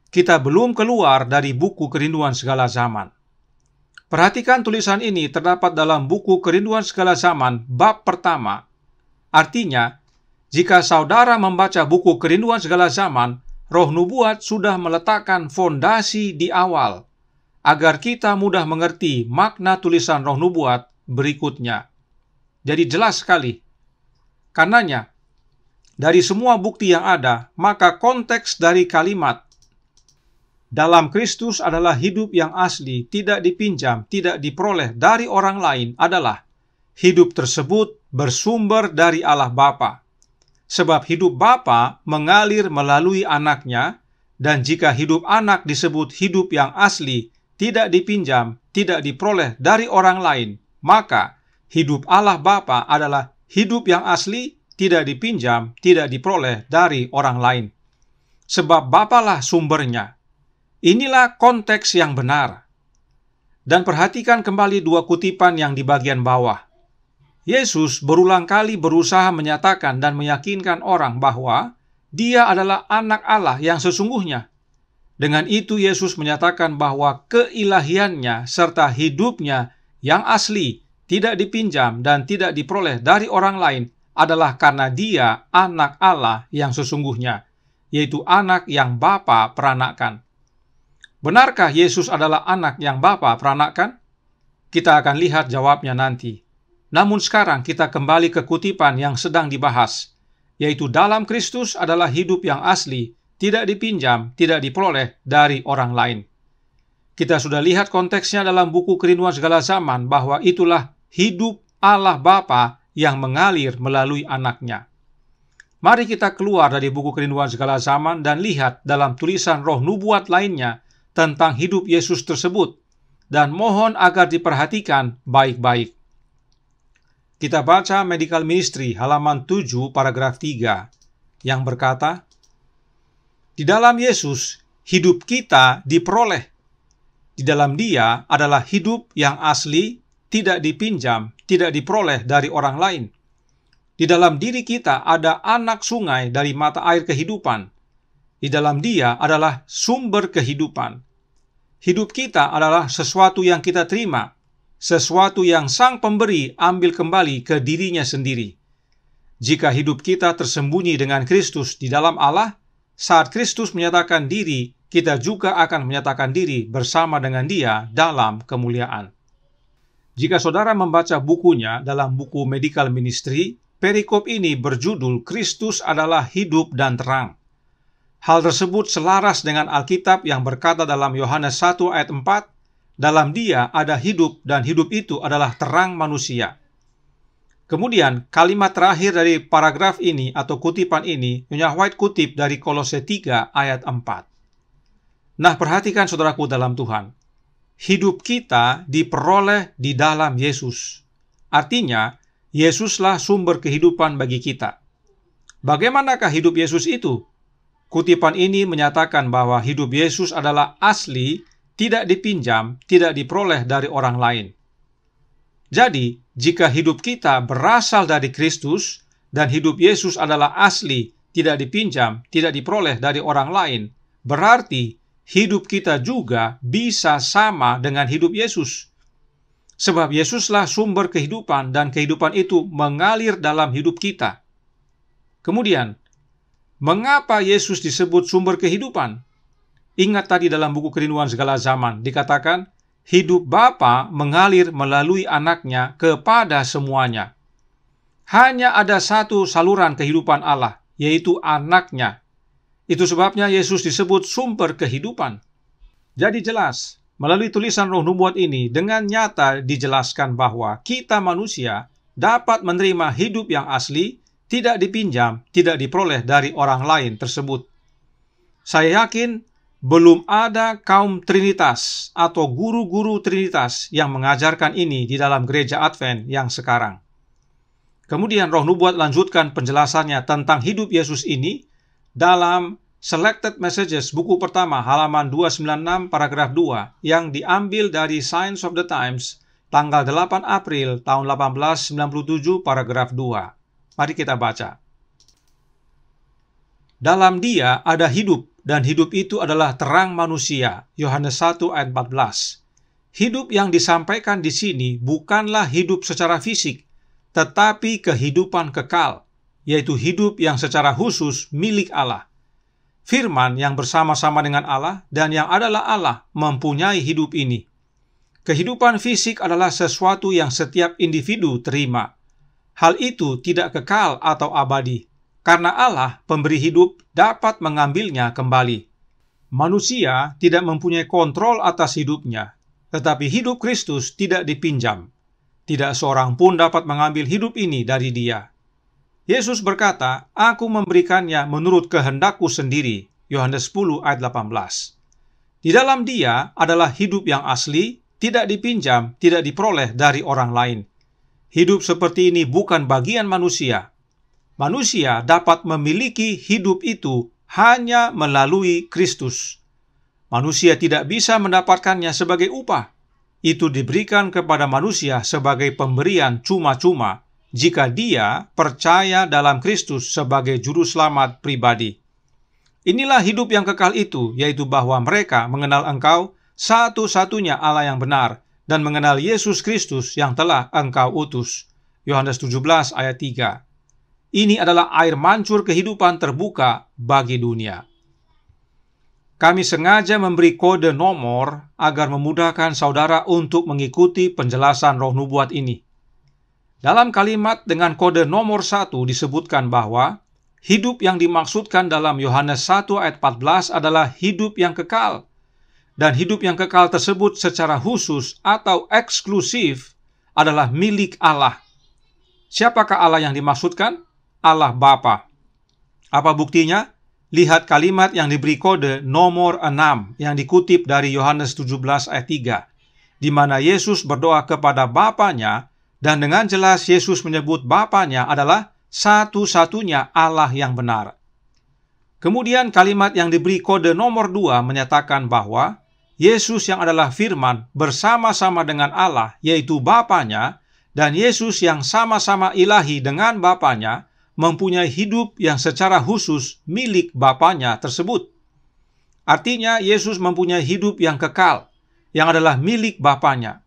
Kita belum keluar dari buku Kerinduan Segala Zaman. Perhatikan tulisan ini terdapat dalam buku Kerinduan Segala Zaman, bab pertama. Artinya, jika saudara membaca buku Kerinduan Segala Zaman, Roh Nubuat sudah meletakkan fondasi di awal, agar kita mudah mengerti makna tulisan Roh Nubuat berikutnya. Jadi jelas sekali. Karenanya, dari semua bukti yang ada, maka konteks dari kalimat dalam Kristus adalah hidup yang asli, tidak dipinjam, tidak diperoleh dari orang lain adalah hidup tersebut bersumber dari Allah Bapa. Sebab hidup Bapa mengalir melalui anaknya, dan jika hidup anak disebut hidup yang asli, tidak dipinjam, tidak diperoleh dari orang lain, maka hidup Allah Bapa adalah hidup yang asli, tidak dipinjam, tidak diperoleh dari orang lain. Sebab Bapalah sumbernya. Inilah konteks yang benar. Dan perhatikan kembali dua kutipan yang di bagian bawah. Yesus berulang kali berusaha menyatakan dan meyakinkan orang bahwa Dia adalah anak Allah yang sesungguhnya. Dengan itu Yesus menyatakan bahwa keilahiannya serta hidupnya yang asli, tidak dipinjam dan tidak diperoleh dari orang lain adalah karena Dia anak Allah yang sesungguhnya, yaitu anak yang Bapa peranakan. Benarkah Yesus adalah anak yang Bapa peranakan? Kita akan lihat jawabnya nanti. Namun sekarang kita kembali ke kutipan yang sedang dibahas, yaitu dalam Kristus adalah hidup yang asli, tidak dipinjam, tidak diperoleh dari orang lain. Kita sudah lihat konteksnya dalam buku Kerinduan Segala Zaman bahwa itulah hidup Allah Bapa yang mengalir melalui anaknya. Mari kita keluar dari buku Kerinduan Segala Zaman dan lihat dalam tulisan Roh Nubuat lainnya tentang hidup Yesus tersebut, dan mohon agar diperhatikan baik-baik. Kita baca Medical Ministry halaman 7 paragraf 3 yang berkata, di dalam Yesus hidup kita diperoleh. Di dalam Dia adalah hidup yang asli, tidak dipinjam, tidak diperoleh dari orang lain. Di dalam diri kita ada anak sungai dari mata air kehidupan. Di dalam Dia adalah sumber kehidupan. Hidup kita adalah sesuatu yang kita terima, sesuatu yang Sang Pemberi ambil kembali ke dirinya sendiri. Jika hidup kita tersembunyi dengan Kristus di dalam Allah, saat Kristus menyatakan diri, kita juga akan menyatakan diri bersama dengan Dia dalam kemuliaan. Jika saudara membaca bukunya dalam buku Medical Ministry, perikop ini berjudul Kristus adalah hidup dan terang. Hal tersebut selaras dengan Alkitab yang berkata dalam Yohanes 1 ayat 4, dalam Dia ada hidup dan hidup itu adalah terang manusia. Kemudian kalimat terakhir dari paragraf ini atau kutipan ini, Nyonya White kutip dari Kolose 3 ayat 4. Nah, perhatikan saudaraku dalam Tuhan. Hidup kita diperoleh di dalam Yesus. Artinya, Yesuslah sumber kehidupan bagi kita. Bagaimanakah hidup Yesus itu? Kutipan ini menyatakan bahwa hidup Yesus adalah asli, tidak dipinjam, tidak diperoleh dari orang lain. Jadi, jika hidup kita berasal dari Kristus dan hidup Yesus adalah asli, tidak dipinjam, tidak diperoleh dari orang lain, berarti hidup kita juga bisa sama dengan hidup Yesus. Sebab Yesuslah sumber kehidupan dan kehidupan itu mengalir dalam hidup kita. Kemudian, Mengapa Yesus disebut sumber kehidupan? Ingat tadi dalam buku Kerinduan Segala Zaman, dikatakan, hidup Bapa mengalir melalui anaknya kepada semuanya. Hanya ada satu saluran kehidupan Allah, yaitu anaknya. Itu sebabnya Yesus disebut sumber kehidupan. Jadi jelas, melalui tulisan Roh Nubuat ini, dengan nyata dijelaskan bahwa kita manusia dapat menerima hidup yang asli, tidak dipinjam, tidak diperoleh dari orang lain tersebut. Saya yakin belum ada kaum Trinitas atau guru-guru Trinitas yang mengajarkan ini di dalam gereja Advent yang sekarang. Kemudian Roh Nubuat lanjutkan penjelasannya tentang hidup Yesus ini dalam Selected Messages, buku pertama, halaman 296, paragraf 2, yang diambil dari Signs of the Times, tanggal 8 April tahun 1897, paragraf 2. Mari kita baca. Dalam Dia ada hidup, dan hidup itu adalah terang manusia. Yohanes 1 ayat 14. Hidup yang disampaikan di sini bukanlah hidup secara fisik, tetapi kehidupan kekal, yaitu hidup yang secara khusus milik Allah. Firman yang bersama-sama dengan Allah dan yang adalah Allah mempunyai hidup ini. Kehidupan fisik adalah sesuatu yang setiap individu terima. Hal itu tidak kekal atau abadi, karena Allah, pemberi hidup, dapat mengambilnya kembali. Manusia tidak mempunyai kontrol atas hidupnya, tetapi hidup Kristus tidak dipinjam. Tidak seorang pun dapat mengambil hidup ini dari Dia. Yesus berkata, "Aku memberikannya menurut kehendakku sendiri." Yohanes 10 ayat 18. Di dalam Dia adalah hidup yang asli, tidak dipinjam, tidak diperoleh dari orang lain. Hidup seperti ini bukan bagian manusia. Manusia dapat memiliki hidup itu hanya melalui Kristus. Manusia tidak bisa mendapatkannya sebagai upah. Itu diberikan kepada manusia sebagai pemberian cuma-cuma jika dia percaya dalam Kristus sebagai juru selamat pribadi. Inilah hidup yang kekal itu, yaitu bahwa mereka mengenal Engkau, satu-satunya Allah yang benar, dan mengenal Yesus Kristus yang telah Engkau utus. Yohanes 17 ayat 3. Ini adalah air mancur kehidupan terbuka bagi dunia. Kami sengaja memberi kode nomor agar memudahkan saudara untuk mengikuti penjelasan Roh Nubuat ini. Dalam kalimat dengan kode nomor 1 disebutkan bahwa hidup yang dimaksudkan dalam Yohanes 1 ayat 14 adalah hidup yang kekal. Dan hidup yang kekal tersebut secara khusus atau eksklusif adalah milik Allah. Siapakah Allah yang dimaksudkan? Allah Bapa. Apa buktinya? Lihat kalimat yang diberi kode nomor 6 yang dikutip dari Yohanes 17 ayat 3, di mana Yesus berdoa kepada Bapanya, dan dengan jelas Yesus menyebut Bapanya adalah satu-satunya Allah yang benar. Kemudian kalimat yang diberi kode nomor 2 menyatakan bahwa Yesus yang adalah firman bersama-sama dengan Allah, yaitu Bapanya, dan Yesus yang sama-sama ilahi dengan Bapanya, mempunyai hidup yang secara khusus milik Bapanya tersebut. Artinya, Yesus mempunyai hidup yang kekal, yang adalah milik Bapanya.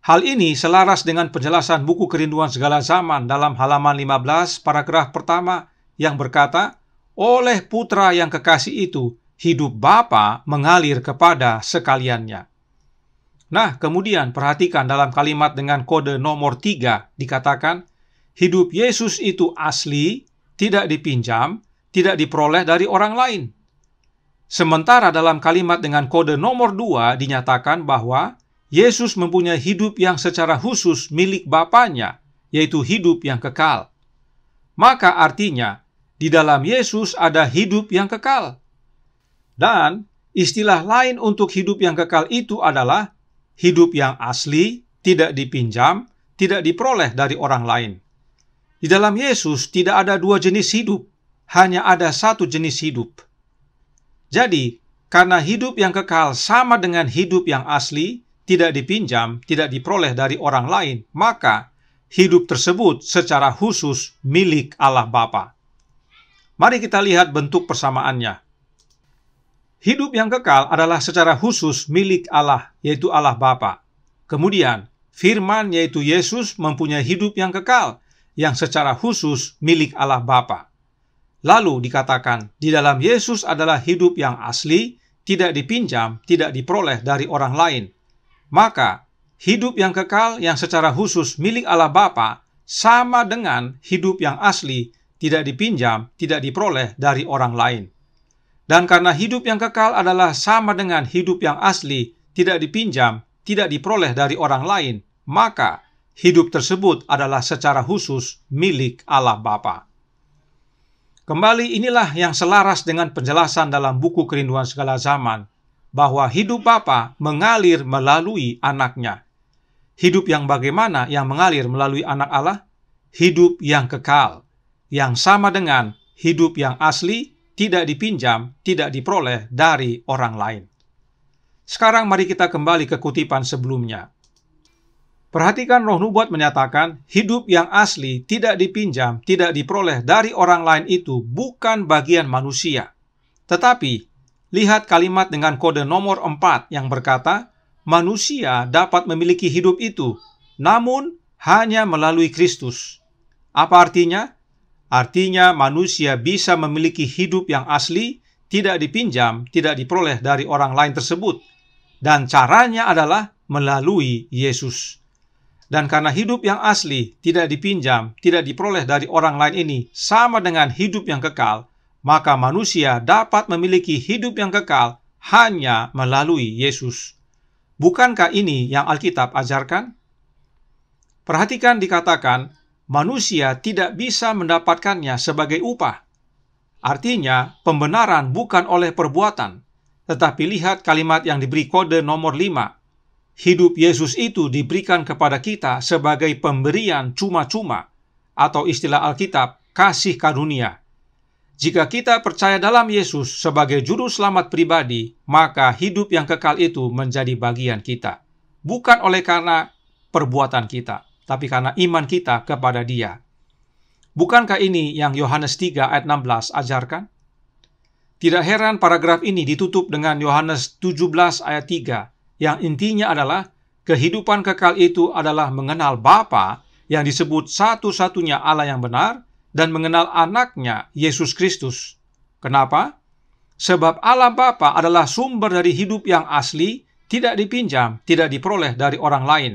Hal ini selaras dengan penjelasan buku Kerinduan Segala Zaman dalam halaman 15, paragraf pertama, yang berkata, oleh Putra yang kekasih itu, hidup Bapa mengalir kepada sekaliannya. Nah, kemudian perhatikan dalam kalimat dengan kode nomor 3 dikatakan, hidup Yesus itu asli, tidak dipinjam, tidak diperoleh dari orang lain. Sementara dalam kalimat dengan kode nomor 2 dinyatakan bahwa Yesus mempunyai hidup yang secara khusus milik Bapanya, yaitu hidup yang kekal. Maka artinya, di dalam Yesus ada hidup yang kekal. Dan istilah lain untuk hidup yang kekal itu adalah hidup yang asli, tidak dipinjam, tidak diperoleh dari orang lain. Di dalam Yesus tidak ada dua jenis hidup, hanya ada satu jenis hidup. Jadi, karena hidup yang kekal sama dengan hidup yang asli, tidak dipinjam, tidak diperoleh dari orang lain, maka hidup tersebut secara khusus milik Allah Bapa. Mari kita lihat bentuk persamaannya. Hidup yang kekal adalah secara khusus milik Allah, yaitu Allah Bapa. Kemudian, firman yaitu Yesus mempunyai hidup yang kekal, yang secara khusus milik Allah Bapa. Lalu dikatakan, di dalam Yesus adalah hidup yang asli, tidak dipinjam, tidak diperoleh dari orang lain. Maka, hidup yang kekal yang secara khusus milik Allah Bapa sama dengan hidup yang asli, tidak dipinjam, tidak diperoleh dari orang lain. Dan karena hidup yang kekal adalah sama dengan hidup yang asli, tidak dipinjam, tidak diperoleh dari orang lain, maka hidup tersebut adalah secara khusus milik Allah Bapa. Kembali, inilah yang selaras dengan penjelasan dalam buku Kerinduan Segala Zaman, bahwa hidup Bapa mengalir melalui anaknya. Hidup yang bagaimana yang mengalir melalui anak Allah? Hidup yang kekal, yang sama dengan hidup yang asli, tidak dipinjam, tidak diperoleh dari orang lain. Sekarang mari kita kembali ke kutipan sebelumnya. Perhatikan Roh Nubuat menyatakan, hidup yang asli tidak dipinjam, tidak diperoleh dari orang lain itu bukan bagian manusia. Tetapi, lihat kalimat dengan kode nomor 4 yang berkata, manusia dapat memiliki hidup itu, namun hanya melalui Kristus. Apa artinya? Artinya manusia bisa memiliki hidup yang asli, tidak dipinjam, tidak diperoleh dari orang lain tersebut. Dan caranya adalah melalui Yesus. Dan karena hidup yang asli, tidak dipinjam, tidak diperoleh dari orang lain ini sama dengan hidup yang kekal, maka manusia dapat memiliki hidup yang kekal hanya melalui Yesus. Bukankah ini yang Alkitab ajarkan? Perhatikan dikatakan, manusia tidak bisa mendapatkannya sebagai upah. Artinya, pembenaran bukan oleh perbuatan. Tetapi lihat kalimat yang diberi kode nomor 5. Hidup Yesus itu diberikan kepada kita sebagai pemberian cuma-cuma, atau istilah Alkitab, kasih karunia. Jika kita percaya dalam Yesus sebagai juru selamat pribadi, maka hidup yang kekal itu menjadi bagian kita. Bukan oleh karena perbuatan kita, tapi karena iman kita kepada Dia. Bukankah ini yang Yohanes 3 ayat 16 ajarkan? Tidak heran paragraf ini ditutup dengan Yohanes 17 ayat 3, yang intinya adalah kehidupan kekal itu adalah mengenal Bapa yang disebut satu-satunya Allah yang benar dan mengenal anaknya Yesus Kristus. Kenapa? Sebab Allah Bapa adalah sumber dari hidup yang asli, tidak dipinjam, tidak diperoleh dari orang lain.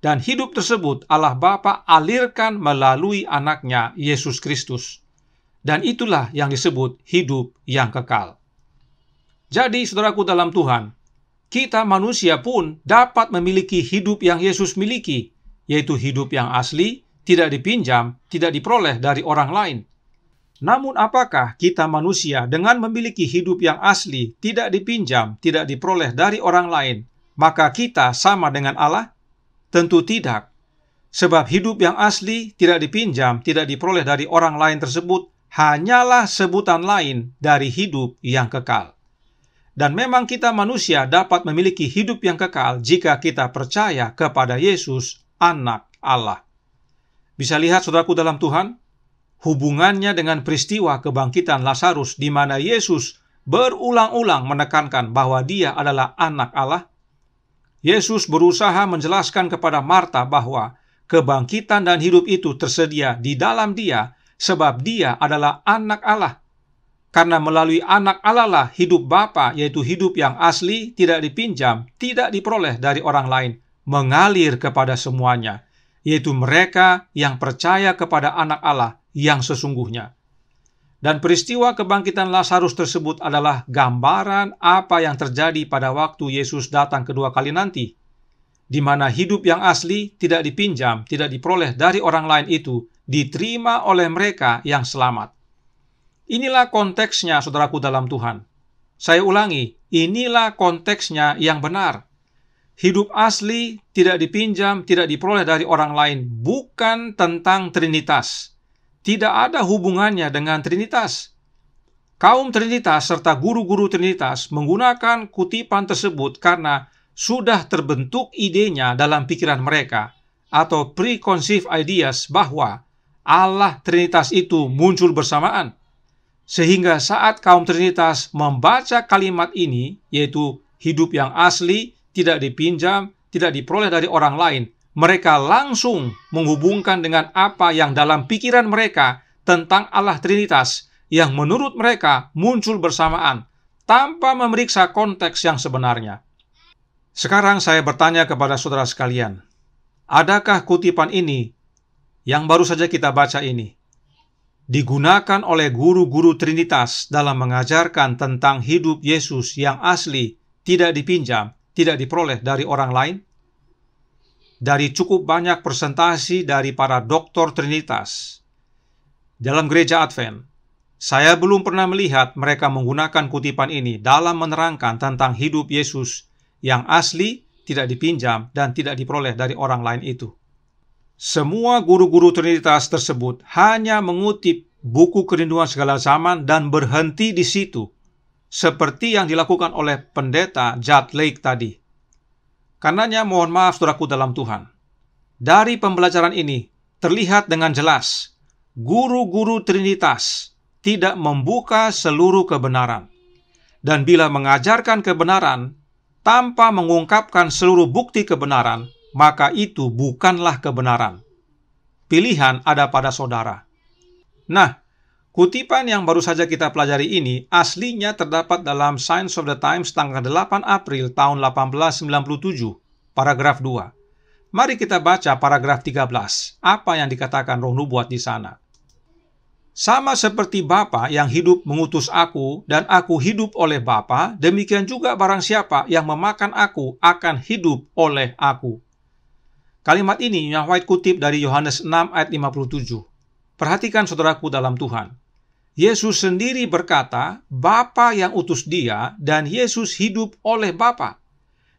Dan hidup tersebut Allah Bapa alirkan melalui anaknya Yesus Kristus. Dan itulah yang disebut hidup yang kekal. Jadi, saudaraku dalam Tuhan, kita manusia pun dapat memiliki hidup yang Yesus miliki, yaitu hidup yang asli, tidak dipinjam, tidak diperoleh dari orang lain. Namun apakah kita manusia dengan memiliki hidup yang asli, tidak dipinjam, tidak diperoleh dari orang lain, maka kita sama dengan Allah? Tentu tidak. Sebab hidup yang asli, tidak dipinjam, tidak diperoleh dari orang lain tersebut, hanyalah sebutan lain dari hidup yang kekal. Dan memang kita manusia dapat memiliki hidup yang kekal jika kita percaya kepada Yesus, Anak Allah. Bisa lihat saudaraku dalam Tuhan, hubungannya dengan peristiwa kebangkitan Lazarus di mana Yesus berulang-ulang menekankan bahwa Dia adalah Anak Allah. Yesus berusaha menjelaskan kepada Marta bahwa kebangkitan dan hidup itu tersedia di dalam Dia sebab Dia adalah Anak Allah. Karena melalui anak Allah lah hidup Bapa, yaitu hidup yang asli, tidak dipinjam, tidak diperoleh dari orang lain, mengalir kepada semuanya, yaitu mereka yang percaya kepada anak Allah yang sesungguhnya. Dan peristiwa kebangkitan Lazarus tersebut adalah gambaran apa yang terjadi pada waktu Yesus datang kedua kali nanti, di mana hidup yang asli, tidak dipinjam, tidak diperoleh dari orang lain itu, diterima oleh mereka yang selamat. Inilah konteksnya, saudaraku dalam Tuhan. Saya ulangi, inilah konteksnya yang benar. Hidup asli, tidak dipinjam, tidak diperoleh dari orang lain, bukan tentang Trinitas. Tidak ada hubungannya dengan Trinitas. Kaum Trinitas serta guru-guru Trinitas menggunakan kutipan tersebut karena sudah terbentuk idenya dalam pikiran mereka, atau preconceived ideas bahwa Allah Trinitas itu muncul bersamaan. Sehingga saat kaum Trinitas membaca kalimat ini, yaitu hidup yang asli, tidak dipinjam, tidak diperoleh dari orang lain, mereka langsung menghubungkan dengan apa yang dalam pikiran mereka tentang Allah Trinitas, yang menurut mereka muncul bersamaan tanpa memeriksa konteks yang sebenarnya. Sekarang saya bertanya kepada saudara sekalian, adakah kutipan ini yang baru saja kita baca ini digunakan oleh guru-guru Trinitas dalam mengajarkan tentang hidup Yesus yang asli, tidak dipinjam, tidak diperoleh dari orang lain? Dari cukup banyak presentasi dari para doktor Trinitas dalam gereja Advent, saya belum pernah melihat mereka menggunakan kutipan ini dalam menerangkan tentang hidup Yesus yang asli, tidak dipinjam, dan tidak diperoleh dari orang lain itu. Semua guru-guru Trinitas tersebut hanya mengutip buku Kerinduan Segala Zaman dan berhenti di situ, seperti yang dilakukan oleh pendeta Judd Lake tadi. Karenanya mohon maaf saudaraku dalam Tuhan, dari pembelajaran ini terlihat dengan jelas guru-guru Trinitas tidak membuka seluruh kebenaran, dan bila mengajarkan kebenaran tanpa mengungkapkan seluruh bukti kebenaran, maka itu bukanlah kebenaran. Pilihan ada pada saudara. Nah, kutipan yang baru saja kita pelajari ini aslinya terdapat dalam Signs of the Times tanggal 8 April tahun 1897, paragraf 2. Mari kita baca paragraf 13, apa yang dikatakan roh nubuat di sana. Sama seperti Bapa yang hidup mengutus aku dan aku hidup oleh Bapa, demikian juga barang siapa yang memakan aku akan hidup oleh aku. Kalimat ini yang White kutip dari Yohanes 6 ayat 57. Perhatikan saudaraku dalam Tuhan. Yesus sendiri berkata, Bapa yang utus dia dan Yesus hidup oleh Bapa.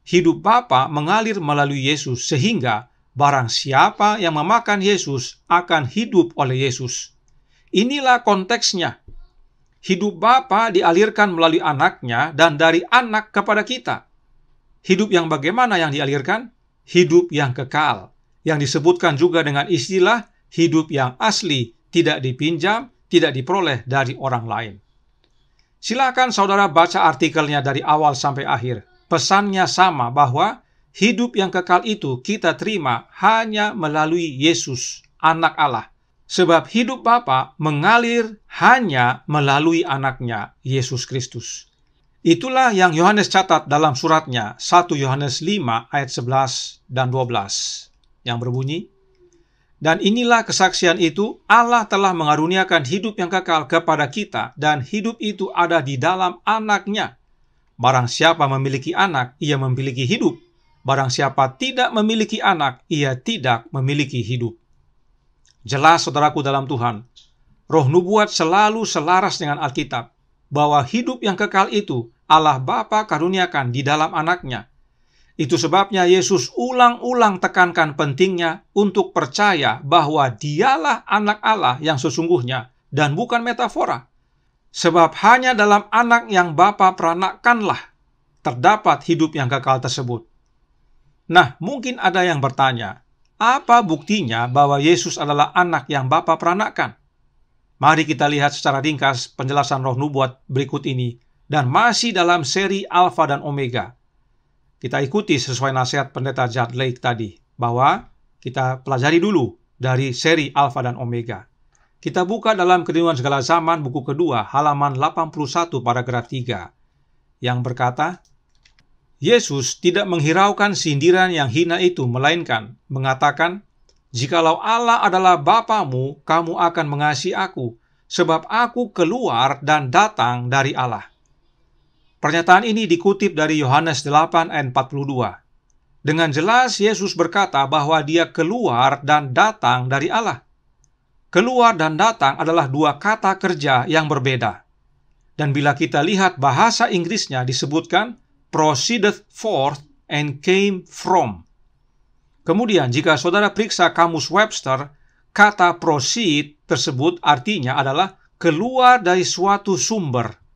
Hidup Bapa mengalir melalui Yesus sehingga barang siapa yang memakan Yesus akan hidup oleh Yesus. Inilah konteksnya. Hidup Bapa dialirkan melalui anaknya dan dari anak kepada kita. Hidup yang bagaimana yang dialirkan? Hidup yang kekal, yang disebutkan juga dengan istilah hidup yang asli, tidak dipinjam, tidak diperoleh dari orang lain. Silakan saudara baca artikelnya dari awal sampai akhir. Pesannya sama bahwa hidup yang kekal itu kita terima hanya melalui Yesus, anak Allah. Sebab hidup Bapa mengalir hanya melalui anaknya, Yesus Kristus. Itulah yang Yohanes catat dalam suratnya 1 Yohanes 5 ayat 11 dan 12 yang berbunyi, dan inilah kesaksian itu, Allah telah mengaruniakan hidup yang kekal kepada kita dan hidup itu ada di dalam anaknya. Barang siapa memiliki anak, ia memiliki hidup. Barang siapa tidak memiliki anak, ia tidak memiliki hidup. Jelas saudaraku dalam Tuhan, roh nubuat selalu selaras dengan Alkitab, bahwa hidup yang kekal itu Allah Bapa karuniakan di dalam anaknya. Itu sebabnya Yesus ulang-ulang tekankan pentingnya untuk percaya bahwa dialah anak Allah yang sesungguhnya dan bukan metafora. Sebab hanya dalam anak yang Bapa peranakkanlah terdapat hidup yang kekal tersebut. Nah, mungkin ada yang bertanya, apa buktinya bahwa Yesus adalah anak yang Bapa peranakkan? Mari kita lihat secara ringkas penjelasan roh nubuat berikut ini dan masih dalam seri Alfa dan Omega. Kita ikuti sesuai nasihat pendeta Judd Lake tadi, bahwa kita pelajari dulu dari seri Alfa dan Omega. Kita buka dalam Kerinduan Segala Zaman buku kedua halaman 81 paragraf 3 yang berkata, Yesus tidak menghiraukan sindiran yang hina itu, melainkan mengatakan, jikalau Allah adalah Bapamu, kamu akan mengasihi aku, sebab aku keluar dan datang dari Allah. Pernyataan ini dikutip dari Yohanes 8 ayat 42. Dengan jelas Yesus berkata bahwa dia keluar dan datang dari Allah. Keluar dan datang adalah dua kata kerja yang berbeda. Dan bila kita lihat bahasa Inggrisnya disebutkan, proceedeth forth and came from. Kemudian jika saudara periksa kamus Webster, kata proceed tersebut artinya adalah keluar dari suatu sumber.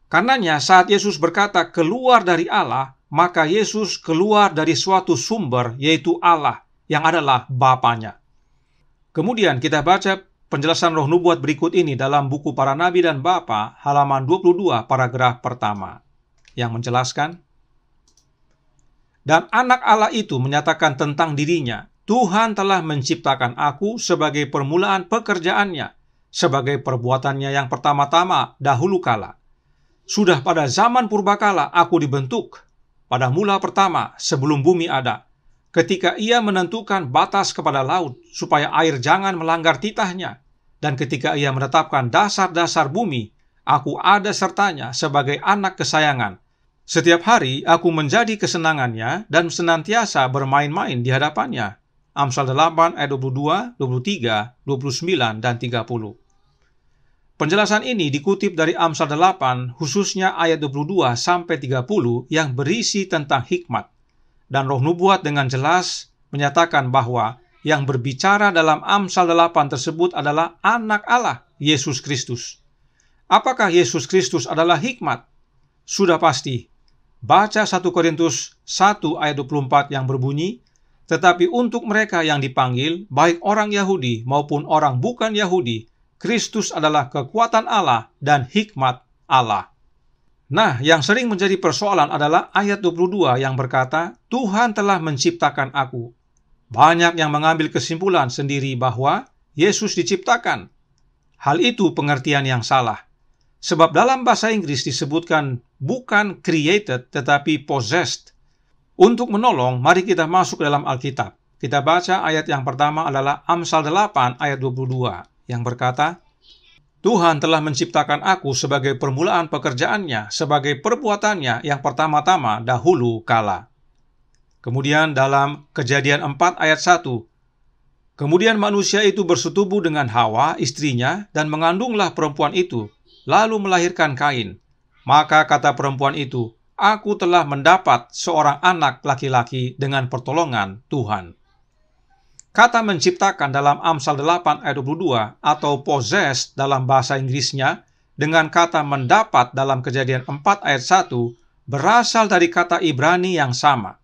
Karenanya saat Yesus berkata keluar dari Allah, maka Yesus keluar dari suatu sumber, yaitu Allah, yang adalah Bapanya. Kemudian kita baca penjelasan roh nubuat berikut ini dalam buku Para Nabi dan Bapa, halaman 22 paragraf pertama, yang menjelaskan, dan anak Allah itu menyatakan tentang dirinya, Tuhan telah menciptakan aku sebagai permulaan pekerjaannya, sebagai perbuatannya yang pertama-tama dahulu kala. Sudah pada zaman purbakala aku dibentuk, pada mula pertama sebelum bumi ada, ketika Ia menentukan batas kepada laut, supaya air jangan melanggar titahnya, dan ketika Ia menetapkan dasar-dasar bumi, aku ada sertanya sebagai anak kesayangan. Setiap hari aku menjadi kesenangannya dan senantiasa bermain-main di hadapannya. Amsal 8 ayat 22, 23, 29, dan 30. Penjelasan ini dikutip dari Amsal 8, khususnya ayat 22 sampai 30 yang berisi tentang hikmat. Dan Roh Nubuat dengan jelas menyatakan bahwa yang berbicara dalam Amsal 8 tersebut adalah anak Allah, Yesus Kristus. Apakah Yesus Kristus adalah hikmat? Sudah pasti. Baca 1 Korintus 1 ayat 24 yang berbunyi, tetapi untuk mereka yang dipanggil, baik orang Yahudi maupun orang bukan Yahudi, Kristus adalah kekuatan Allah dan hikmat Allah. Nah, yang sering menjadi persoalan adalah ayat 22 yang berkata, Tuhan telah menciptakan aku. Banyak yang mengambil kesimpulan sendiri bahwa Yesus diciptakan. Hal itu pengertian yang salah. Sebab dalam bahasa Inggris disebutkan bukan created tetapi possessed. Untuk menolong, mari kita masuk ke dalam Alkitab. Kita baca ayat yang pertama adalah Amsal 8 ayat 22 yang berkata, Tuhan telah menciptakan aku sebagai permulaan pekerjaannya, sebagai perbuatannya yang pertama-tama dahulu kala. Kemudian dalam Kejadian 4 ayat 1, kemudian manusia itu bersetubuh dengan Hawa, istrinya, dan mengandunglah perempuan itu, lalu melahirkan Kain. Maka kata perempuan itu, aku telah mendapat seorang anak laki-laki dengan pertolongan Tuhan. Kata menciptakan dalam Amsal 8 ayat 22 atau possess dalam bahasa Inggrisnya dengan kata mendapat dalam Kejadian 4 ayat 1 berasal dari kata Ibrani yang sama.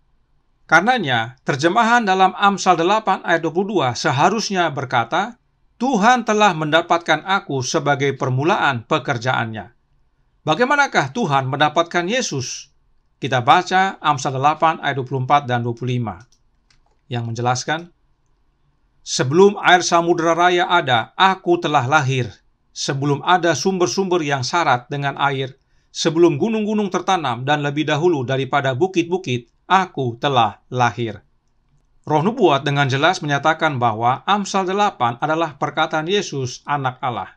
Karenanya, terjemahan dalam Amsal 8 ayat 22 seharusnya berkata, Tuhan telah mendapatkan aku sebagai permulaan pekerjaannya. Bagaimanakah Tuhan mendapatkan Yesus? Kita baca Amsal 8 ayat 24 dan 25 yang menjelaskan, sebelum air samudera raya ada, aku telah lahir. Sebelum ada sumber-sumber yang syarat dengan air, sebelum gunung-gunung tertanam dan lebih dahulu daripada bukit-bukit, aku telah lahir. Roh Nubuat dengan jelas menyatakan bahwa Amsal 8 adalah perkataan Yesus, anak Allah.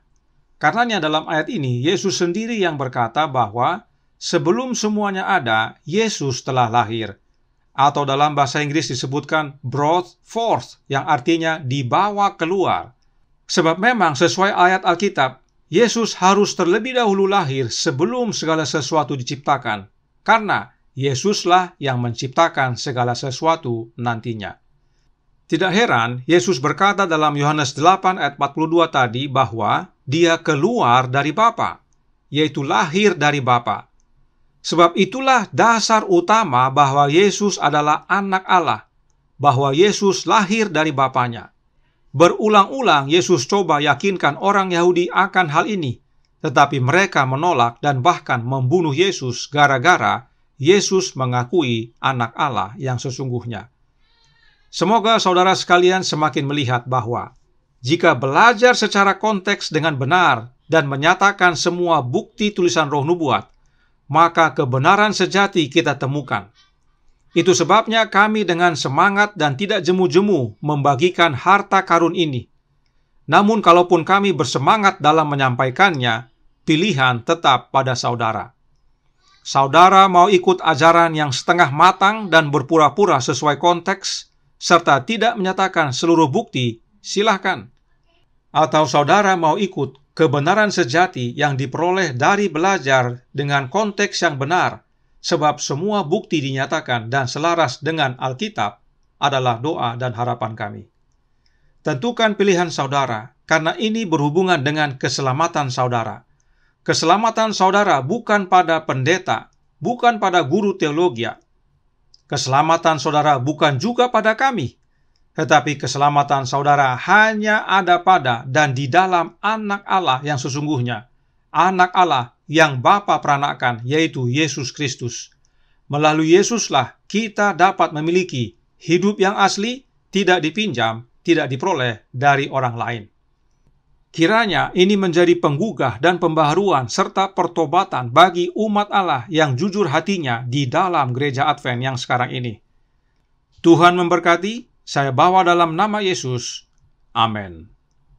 Karenanya dalam ayat ini, Yesus sendiri yang berkata bahwa sebelum semuanya ada, Yesus telah lahir. Atau dalam bahasa Inggris disebutkan brought forth, yang artinya dibawa keluar. Sebab memang sesuai ayat Alkitab, Yesus harus terlebih dahulu lahir sebelum segala sesuatu diciptakan. Karena Yesuslah yang menciptakan segala sesuatu nantinya. Tidak heran, Yesus berkata dalam Yohanes 8 ayat 42 tadi bahwa Dia keluar dari Bapa, yaitu lahir dari Bapa. Sebab itulah dasar utama bahwa Yesus adalah anak Allah, bahwa Yesus lahir dari Bapanya. Berulang-ulang Yesus coba yakinkan orang Yahudi akan hal ini, tetapi mereka menolak dan bahkan membunuh Yesus gara-gara Yesus mengakui anak Allah yang sesungguhnya. Semoga saudara sekalian semakin melihat bahwa jika belajar secara konteks dengan benar dan menyatakan semua bukti tulisan Roh Nubuat, maka kebenaran sejati kita temukan. Itu sebabnya kami dengan semangat dan tidak jemu-jemu membagikan harta karun ini. Namun kalaupun kami bersemangat dalam menyampaikannya, pilihan tetap pada saudara. Saudara mau ikut ajaran yang setengah matang dan berpura-pura sesuai konteks, serta tidak menyatakan seluruh bukti, silahkan. Atau saudara mau ikut kebenaran sejati yang diperoleh dari belajar dengan konteks yang benar, sebab semua bukti dinyatakan dan selaras dengan Alkitab adalah doa dan harapan kami. Tentukan pilihan saudara, karena ini berhubungan dengan keselamatan saudara. Keselamatan saudara bukan pada pendeta, bukan pada guru teologi. Keselamatan saudara bukan juga pada kami, tetapi keselamatan saudara hanya ada pada dan di dalam anak Allah yang sesungguhnya, anak Allah yang Bapa peranakan, yaitu Yesus Kristus. Melalui Yesuslah kita dapat memiliki hidup yang asli, tidak dipinjam, tidak diperoleh dari orang lain. Kiranya ini menjadi penggugah dan pembaharuan serta pertobatan bagi umat Allah yang jujur hatinya di dalam gereja Advent yang sekarang ini. Tuhan memberkati, saya bawa dalam nama Yesus. Amin.